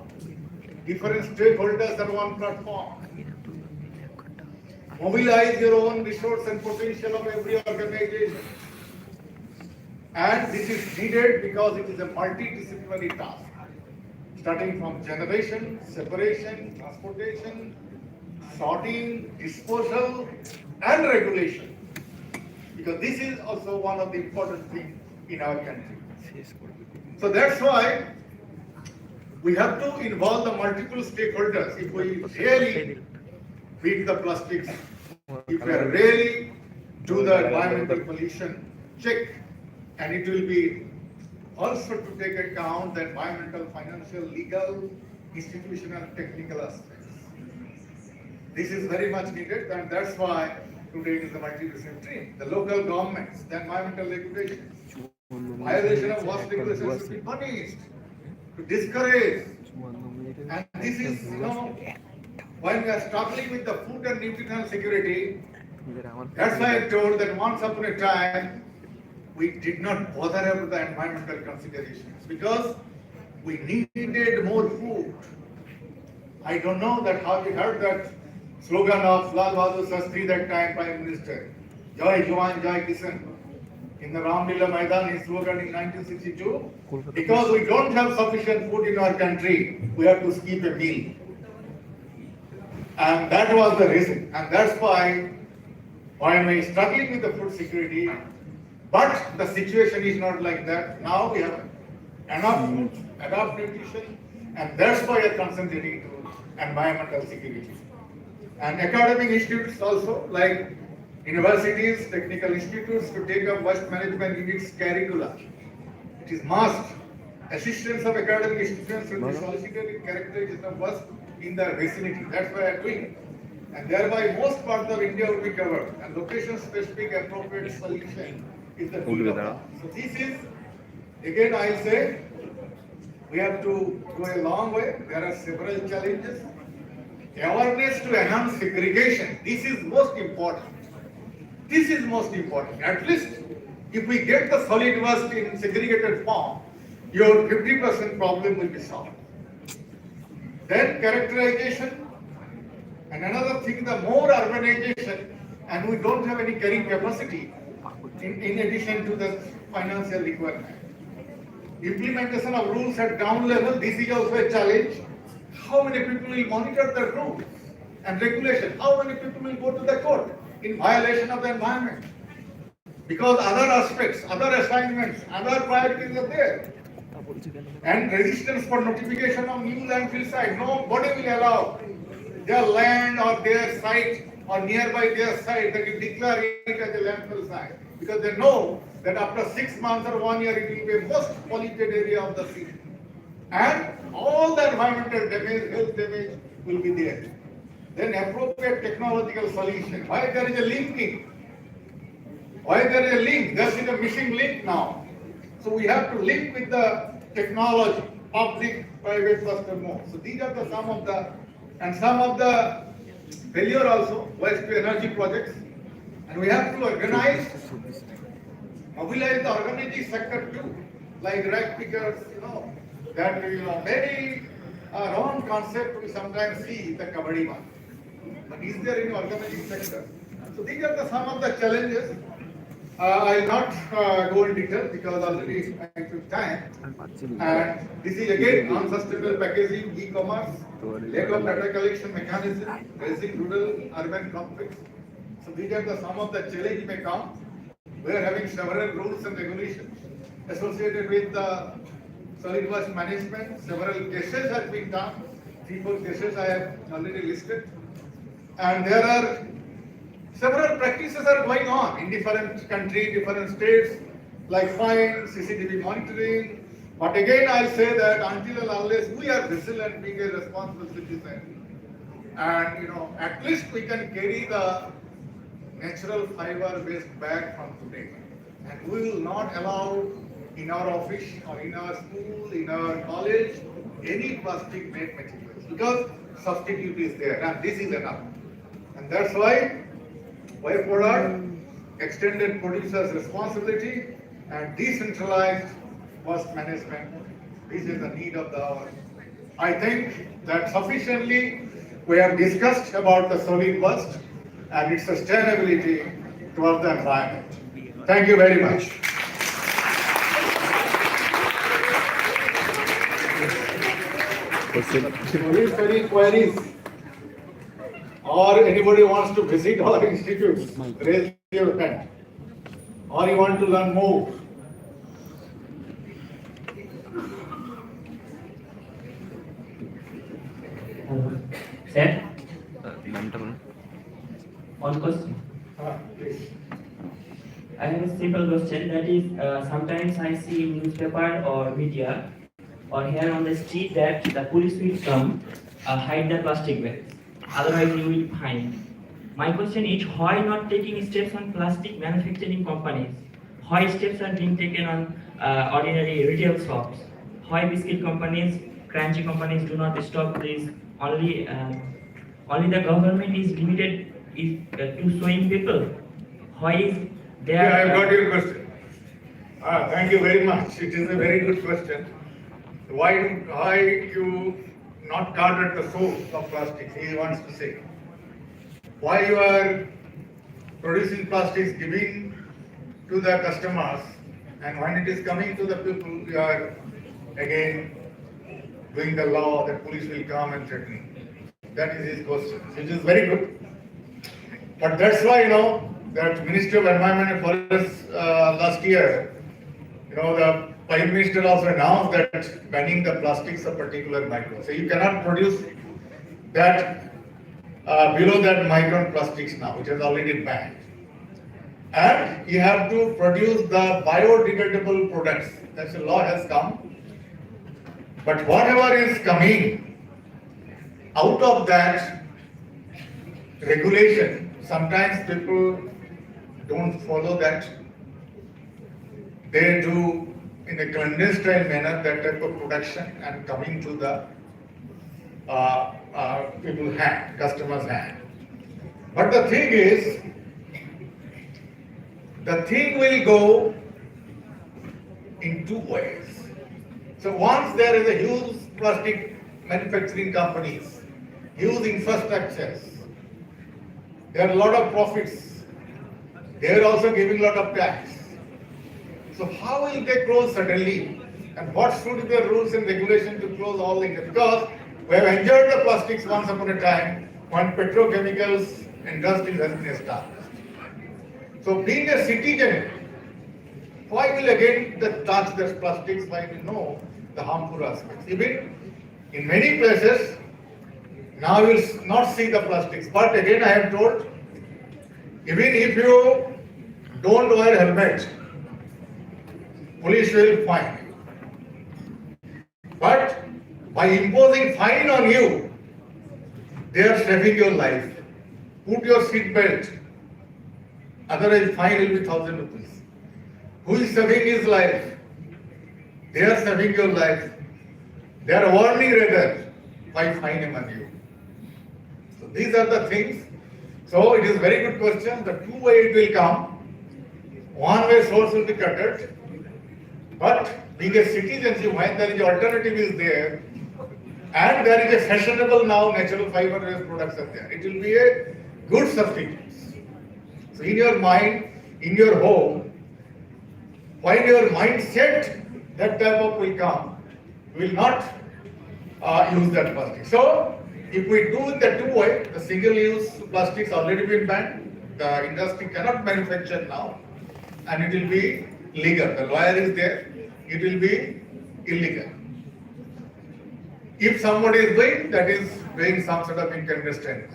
different stakeholders are on platform. Mobilize your own resource and potential of every organization. And this is needed because it is a multidisciplinary task. Starting from generation, separation, transportation, sorting, disposal, and regulation. Because this is also one of the important things in our country. So that's why we have to involve the multiple stakeholders. If we really beat the plastics, if we really do the environmental pollution check, and it will be also to take account the environmental, financial, legal, institutional, technical aspects. This is very much needed, and that's why today it is a multidisciplinary. The local governments, the environmental regulations, violation of waste regulations should be punished, to discourage. And this is, when we are struggling with the food and nutritional security, that's why I told that once upon a time, we did not bother about the environmental considerations because we needed more food. I don't know that how you heard that slogan of Lal Bahadur Shastri, that time Prime Minister, Jai Jawan, Jai Kisan. In the Ramlila Maidan, his slogan in 1962, because we don't have sufficient food in our country, we have to skip a meal. And that was the reason. And that's why when we are struggling with the food security, but the situation is not like that. Now we have enough food, enough nutrition, and that's why we are concentrating to environmental security. And academic institutes also, like universities, technical institutes to take up waste management in its curricula. It is must. Assistance of academic institutions should be solicited in characterization of waste in their vicinity. That's why I am doing. And thereby most parts of India will be covered. And location-specific appropriate solution is the key of that. So this is, again I'll say, we have to go a long way. There are several challenges. Awareness to enhance segregation. This is most important. This is most important. At least if we get the solid waste in segregated form, your 50% problem will be solved. Then characterization. And another thing, the more urbanization, and we don't have any carrying capacity in addition to the financial requirement. Implementation of rules at ground level, this is also a challenge. How many people will monitor the rules and regulation? How many people will go to the court in violation of the environment? Because other aspects, other assignments, other priorities are there. And resistance for notification of new landfill site. Nobody will allow their land or their site or nearby their site that you declare it as a landfill site. Because they know that after 6 months or 1 year it will be a most polluted area of the city. And all the environmental damage, health damage will be there. Then appropriate technological solution. Why there is a linking? Why there is a link? There is a missing link now. So we have to link with the technology, public, private, first and more. So these are the some of the failure also, waste to energy projects. And we have to organize, mobilize the organizing sector too, like rag pickers, that very wrong concept we sometimes see the kabaddi one. But is there any organizing sector? So these are the some of the challenges. I will not go in detail because already I took time. And this is again unsustainable packaging, e-commerce, lack of data collection mechanism, raising rural-urban conflicts. So these are the some of the challenges may come. We are having several rules and regulations associated with the solid waste management. Several cases have been done. 3-4 cases I have already listed. And there are several practices are going on in different countries, different states, like fines, CCTV monitoring. But again, I'll say that until and unless we are vigilant, being a responsible citizen, and at least we can carry the natural fiber-based bag from today. And we will not allow in our office or in our school, in our college, any plastic-made materials because substitute is there, and this is enough. And that's why Poddar extended producers' responsibility and decentralized waste management. This is the need of the hour. I think that sufficiently we have discussed about the solid waste and its sustainability towards the environment. Thank you very much. If any queries or anybody wants to visit our institutes, raise your hand. Or you want to learn more. Sir, one question. Please. I have a simple question, that is, sometimes I see in newspaper or media or here on the street that the police will come hide the plastic bags. Otherwise you will fine. My question is, why not taking steps on plastic manufacturing companies? Why steps are being taken on ordinary retail shops? Why biscuit companies, crunchy companies do not stop this? Only the government is limited to showing people. Why is there? Yeah, I have got your question. Thank you very much. It is a very good question. Why you not caught at the source of plastics? He wants to say. Why you are producing plastics, giving to the customers, and when it is coming to the people, you are again doing the law that police will come and threaten. That is his question, which is very good. But that's why that Ministry of Environment and Forests last year, the Prime Minister also announced that banning the plastics of particular micron. So you cannot produce that below that micron plastics now, which is already banned. and you have to produce the biodegradable products. That's the law has come. But whatever is coming out of that regulation, sometimes people don't follow that. They do in a clandestine manner that type of production and coming to the people's hand, customers' hand. But the thing is, the thing will go in two ways. So once there is a huge plastic manufacturing companies, huge infrastructures, there are a lot of profits. They are also giving a lot of tax. So how will they close suddenly? And what should be the rules and regulations to close all things? Because we have enjoyed the plastics once upon a time when petrochemicals industry has been established. So being a citizen, why will again touch the plastics when we know the harmful aspects? Even in many places, now you will not see the plastics. But again I have told, even if you don't wear helmet, police will fine you. But by imposing fine on you, they are saving your life. Put your seat belt, otherwise fine will be 1,000 rupees. Who is saving his life? They are saving your life. They are warning rather by fine on you. So these are the things. So it is very good question. The two way it will come. One way source will be cut. But being a citizenship, when there is alternative is there, and there is a fashionable now natural fiber based products are there, it will be a good substitute. So in your mind, in your home, when your mindset that type of will come, will not use that plastic. So if we do it the two way, the single use plastics already been banned, the industry cannot manufacture now, and it will be legal. The lawyer is there, it will be illegal. If somebody is doing, that is doing some sort of incandescent.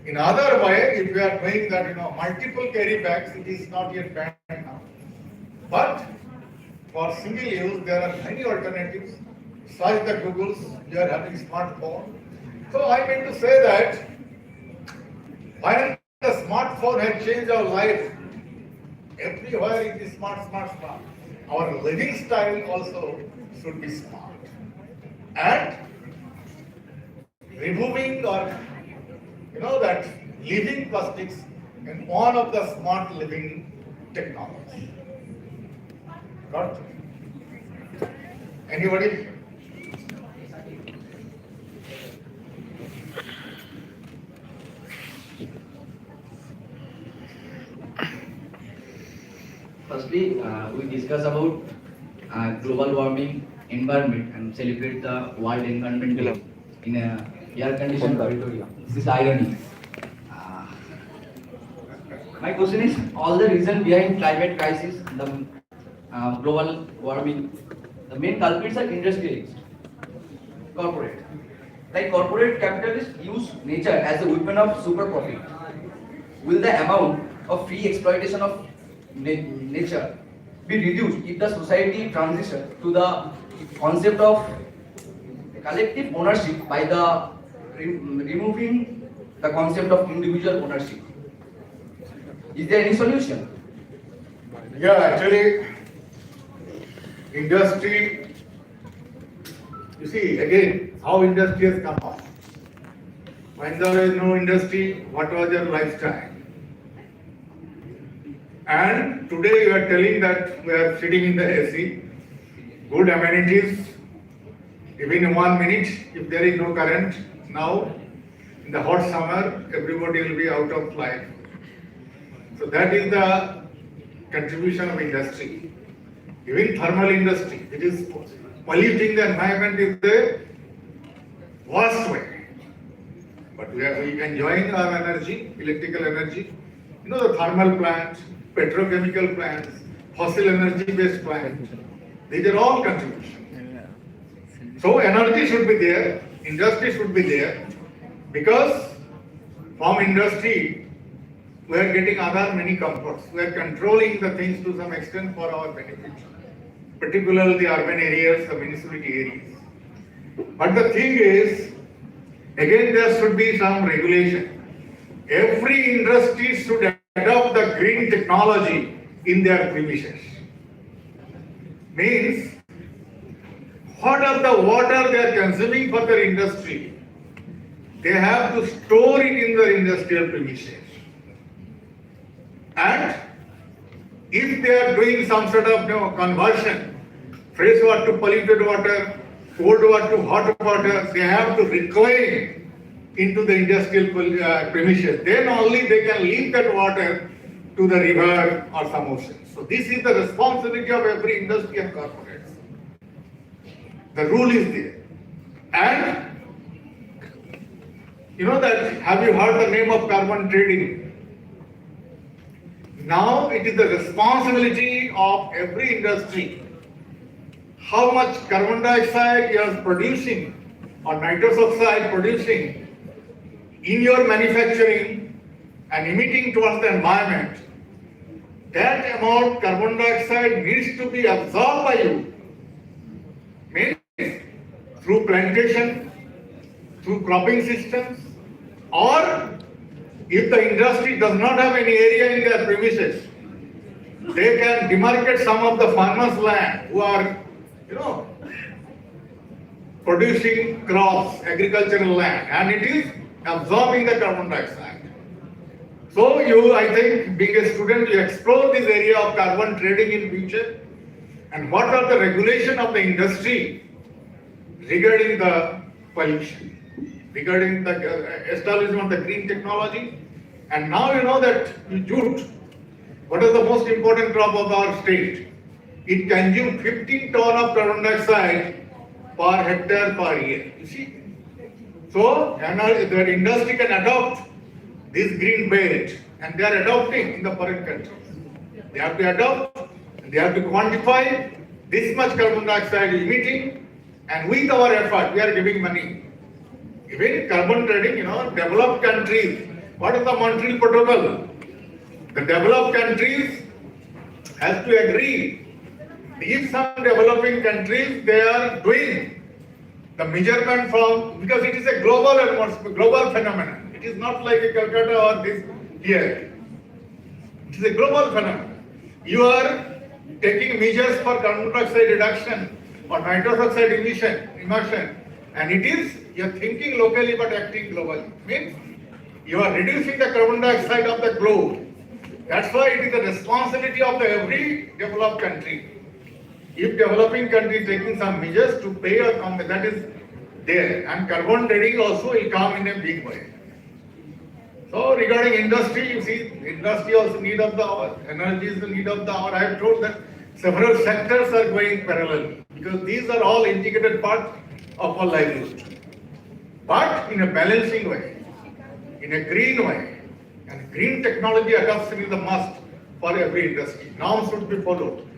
In other way, if you are doing that, multiple carry bags, it is not yet banned now. But for single use, there are many alternatives. Search the Googles, you are having smartphone. So I mean to say that when the smartphone has changed our life, everywhere it is smart. Our living style also should be smart. And removing or that living plastics in one of the smart living technology. Got it? Anybody? Firstly, we discuss about global warming, environment, and celebrate the World Environment Day in a air-conditioned auditorium. This is irony. My question is, all the reason behind climate crisis, the global warming, the main culprits are industrialists, corporate. Like corporate capitalists use nature as a weapon of super profit. Will the amount of free exploitation of nature be reduced if the society transition to the concept of collective ownership by the removing the concept of individual ownership? Is there any solution? Yeah, actually, industry, you see again how industry has come up. When there is no industry, what was your lifestyle? And today you are telling that we are sitting in the AC, good amenities, even in 1 minute, if there is no current, now in the hot summer, everybody will be out of life. So that is the contribution of industry. Even thermal industry, it is polluting the environment is the worst way. But we are enjoying our energy, electrical energy. The thermal plants, petrochemical plants, fossil energy based plants, these are all contributions. So energy should be there, industry should be there, because from industry we are getting other many comforts. We are controlling the things to some extent for our benefit, particularly the urban areas, the municipality areas. But the thing is, again, there should be some regulation. Every industry should adopt the green technology in their premises. Means, what of the water they are consuming for their industry, they have to store it in their industrial premises. And if they are doing some sort of conversion, fresh water to polluted water, cold water to hot water, they have to reclaim into the industrial premises. Then only they can leave that water to the river or some ocean. So this is the responsibility of every industry and corporates. The rule is there. And you know that, have you heard the name of carbon trading? Now it is the responsibility of every industry how much carbon dioxide you are producing or nitrous oxide producing in your manufacturing and emitting towards the environment. That amount carbon dioxide needs to be absorbed by you. Means through plantation, through cropping systems, or if the industry does not have any area in their premises, they can demarcate some of the farmers' land who are, producing crops, agricultural land, and it is absorbing the carbon dioxide. So you, I think, being a student, you explore this area of carbon trading in future, and what are the regulation of the industry regarding the pollution, regarding the establishment of the green technology. And now you know that jute, what is the most important crop of our state? It consumes 15 ton of carbon dioxide per hectare per year. You see? So the industry can adopt this green belt, and they are adopting in the foreign countries. They have to adopt, they have to quantify this much carbon dioxide emitting, and with our effort, we are giving money. Even carbon trading, developed countries, what is the Montreal Protocol? The developed countries have to agree. If some developing countries, they are doing the measurement from, because it is a global phenomenon. It is not like a Calcutta or this here. It is a global phenomenon. You are taking measures for carbon dioxide reduction or nitrous oxide emission, and it is, you are thinking locally but acting globally. Means you are reducing the carbon dioxide of the globe. That's why it is the responsibility of every developed country. If developing country is taking some measures to pay or come, that is there. And carbon trading also will come in a big way. So regarding industry, you see, industry also need of the hour, energy is the need of the hour. I have told that several sectors are going parallel because these are all integrated parts of our livelihood. But in a balancing way, in a green way, and green technology adoption is a must for every industry. Norms should be followed.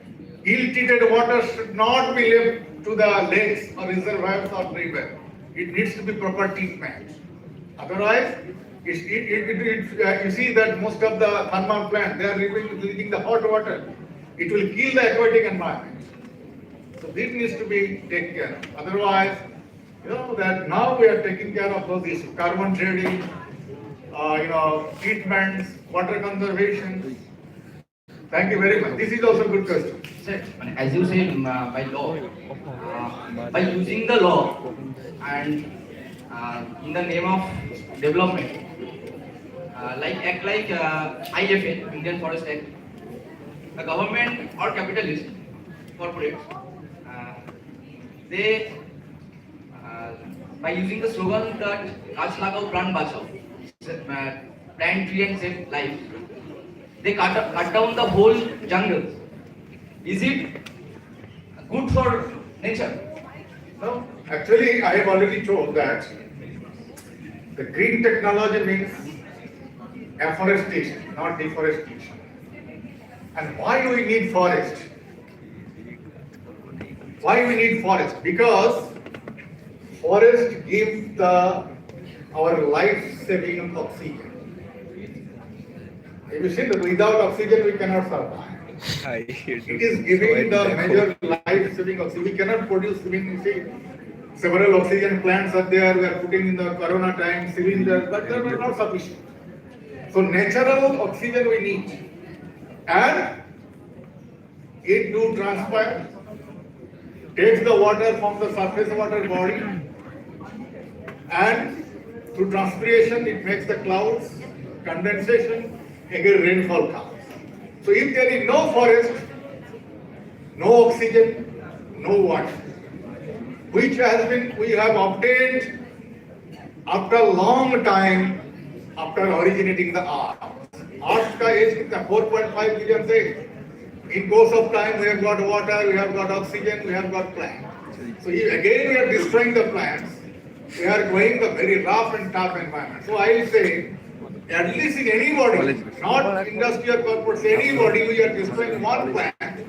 Ill-treated water should not be left to the lakes or reservoirs or river. It needs to be proper treatment. Otherwise, you see that most of the thermal plants, they are releasing the hot water. It will kill the aquatic environment. So this needs to be taken care of. Otherwise, that now we are taking care of those issues. Carbon trading, treatments, water conservation. Thank you very much. This is also a good question. Sir, as you say, by law, by using the law and in the name of development, act like IFA, Indian Forest Act, the government or capitalist corporates, they by using the slogan that "Gach lagao, pran bachao," plant tree and save life, they cut down the whole jungle. Is it good for nature? No, actually, I have already told that the green technology means afforestation, not deforestation. And why do we need forest? Why we need forest? Because forest gives our life-saving oxygen. If you see that without oxygen we cannot survive. It is giving the major life-saving oxygen. We cannot produce, you see, several oxygen plants are there, we are putting in the corona time, cylinders, but they are not sufficient. So natural oxygen we need. And it do transpire, takes the water from the surface water body, and through transpiration it makes the clouds, condensation, again rainfall comes. So if there is no forest, no oxygen, no water, which has been, we have obtained after a long time after originating the earth. Earth का age कितना 4.5 billion age. In course of time we have got water, we have got oxygen, we have got plants. So again we are destroying the plants. We are going the very rough and tough environment. So I will say, at least in anybody, not industrial corporates, anybody, we are destroying one plant.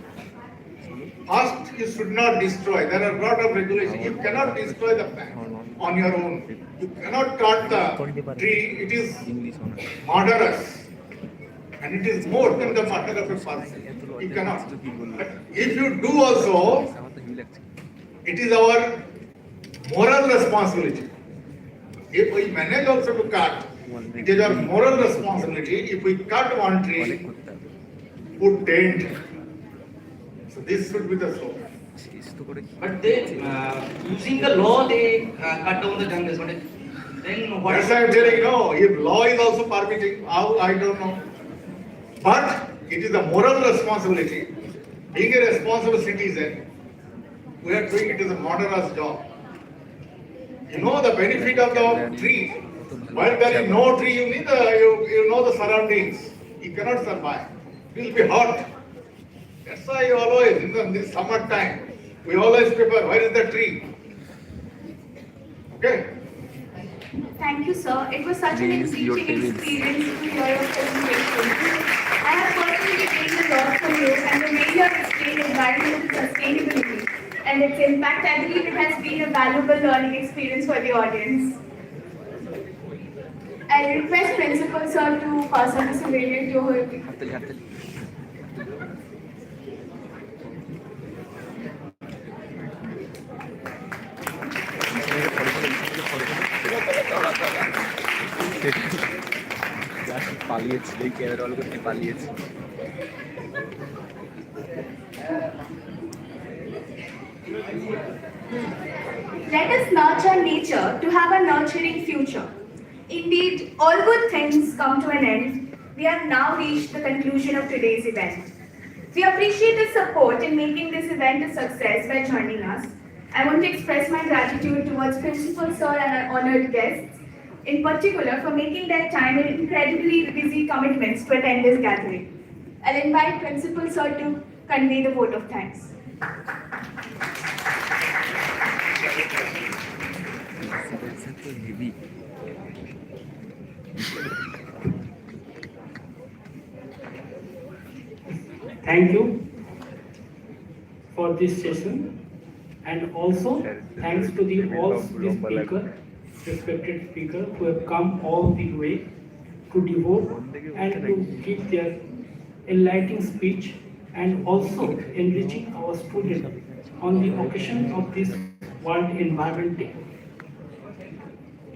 First, you should not destroy. There are a lot of regulations. You cannot destroy the plant on your own. You cannot cut the tree. It is murderous. And it is more than the murder of a person. You cannot. But if you do also, it is our moral responsibility. If we manage also to cut, it is our moral responsibility. If we cut one tree, put 10. So this should be the soul. But they, using the law, they cut down the jungles. But then what? That's why I'm telling you, no, if law is also permitting, how, I don't know. But it is a moral responsibility. Being a responsible citizen, we are doing it as a murderous job. You know the benefit of the tree. While there is no tree, you need you know the surroundings. You cannot survive. It will be hot. That's why you always, in this summer time, we always prefer, where is the tree? Okay? Thank you, sir. It was such an enriching experience to hear your presentation. I have personally gained a lot from you, and the way you have explained environmental sustainability and its impact, I believe it has been a valuable learning experience for the audience. I request Principal Sir to pass on the salary to her. পালিয়েছে camera all করতে পালিয়েছে Let us nurture nature to have a nurturing future. Indeed, all good things come to an end. We have now reached the conclusion of today's event. We appreciate the support in making this event a success by joining us. I want to express my gratitude towards Principal Sir and our honored guests, in particular for making their time and incredibly busy commitments to attend this gathering. I'll invite Principal Sir to convey the vote of thanks. Thank you for this session, and also thanks to all the respected speakers who have come all the way to devote and to give their enlightening speech and also enriching our students on the occasion of this World Environment Day.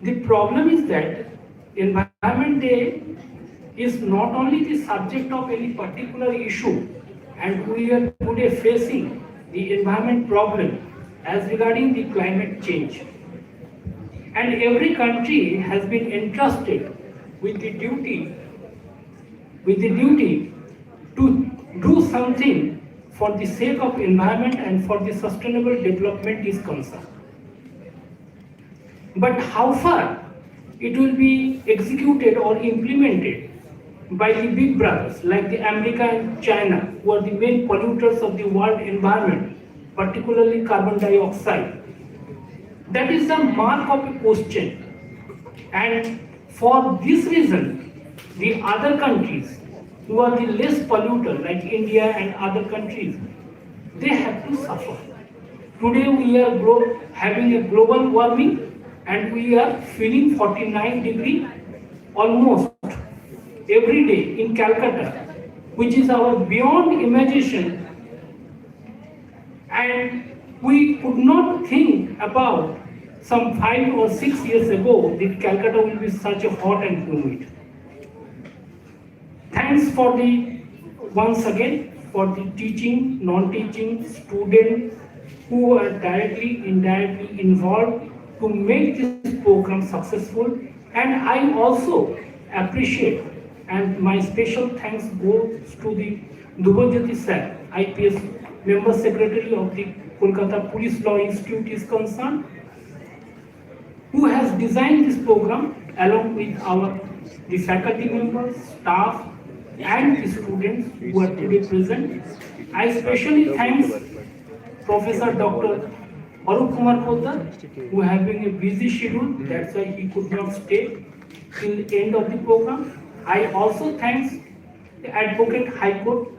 The problem is that Environment Day is not only the subject of any particular issue, and we are today facing the environment problem as regarding the climate change. And every country has been entrusted with the duty to do something for the sake of environment and for the sustainable development is concerned. But how far it will be executed or implemented by the big brothers like the America and China, who are the main polluters of the world environment, particularly carbon dioxide, that is the mark of a question. And for this reason, the other countries who are the less polluter like India and other countries, they have to suffer. Today we are having a global warming and we are feeling 49 degree almost every day in Calcutta, which is our beyond imagination, and we could not think about some 5 or 6 years ago that Calcutta will be such a hot and humid. Thanks for the, once again, for the teaching, non-teaching students who are directly, indirectly involved to make this program successful. And I also appreciate, and my special thanks goes to the Dubajyoti sir, IPS Member Secretary of the Kolkata Police Law Institute is concerned, who has designed this program along with the faculty members, staff, and the students who are today present. I especially thanks Professor Dr. Arup Poddar, who having a busy schedule, that's why he could not stay till the end of the program. I also thanks the Advocate High Court,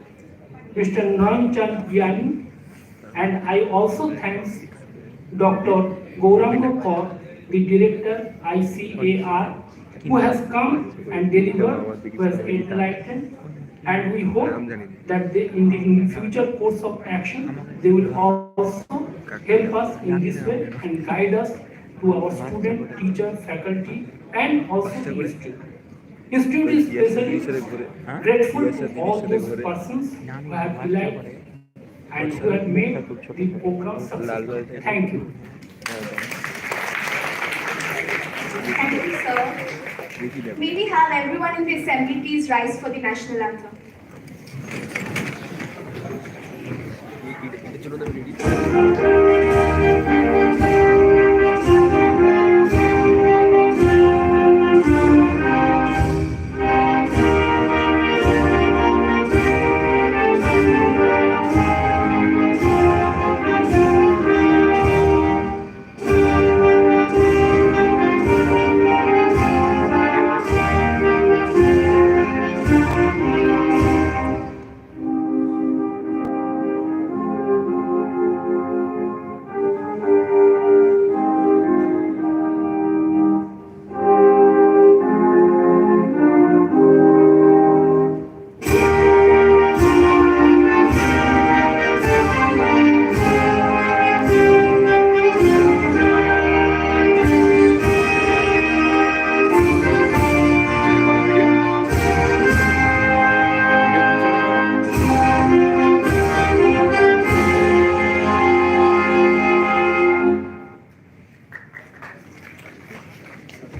Mr. Nayan Bihani, and I also thanks Dr. Gouranga for the Director ICAR, who has come and delivered, who has enlightened, and we hope that in the future course of action, they will also help us in this way and guide us to our student, teacher, faculty, and also the institute. Institute is especially grateful to all those persons who have relied and who have made the program successful. Thank you. Thank you, sir. May we have everyone in the assembly please rise for the national anthem.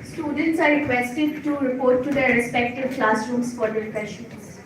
Students are requested to report to their respective classrooms for refreshments.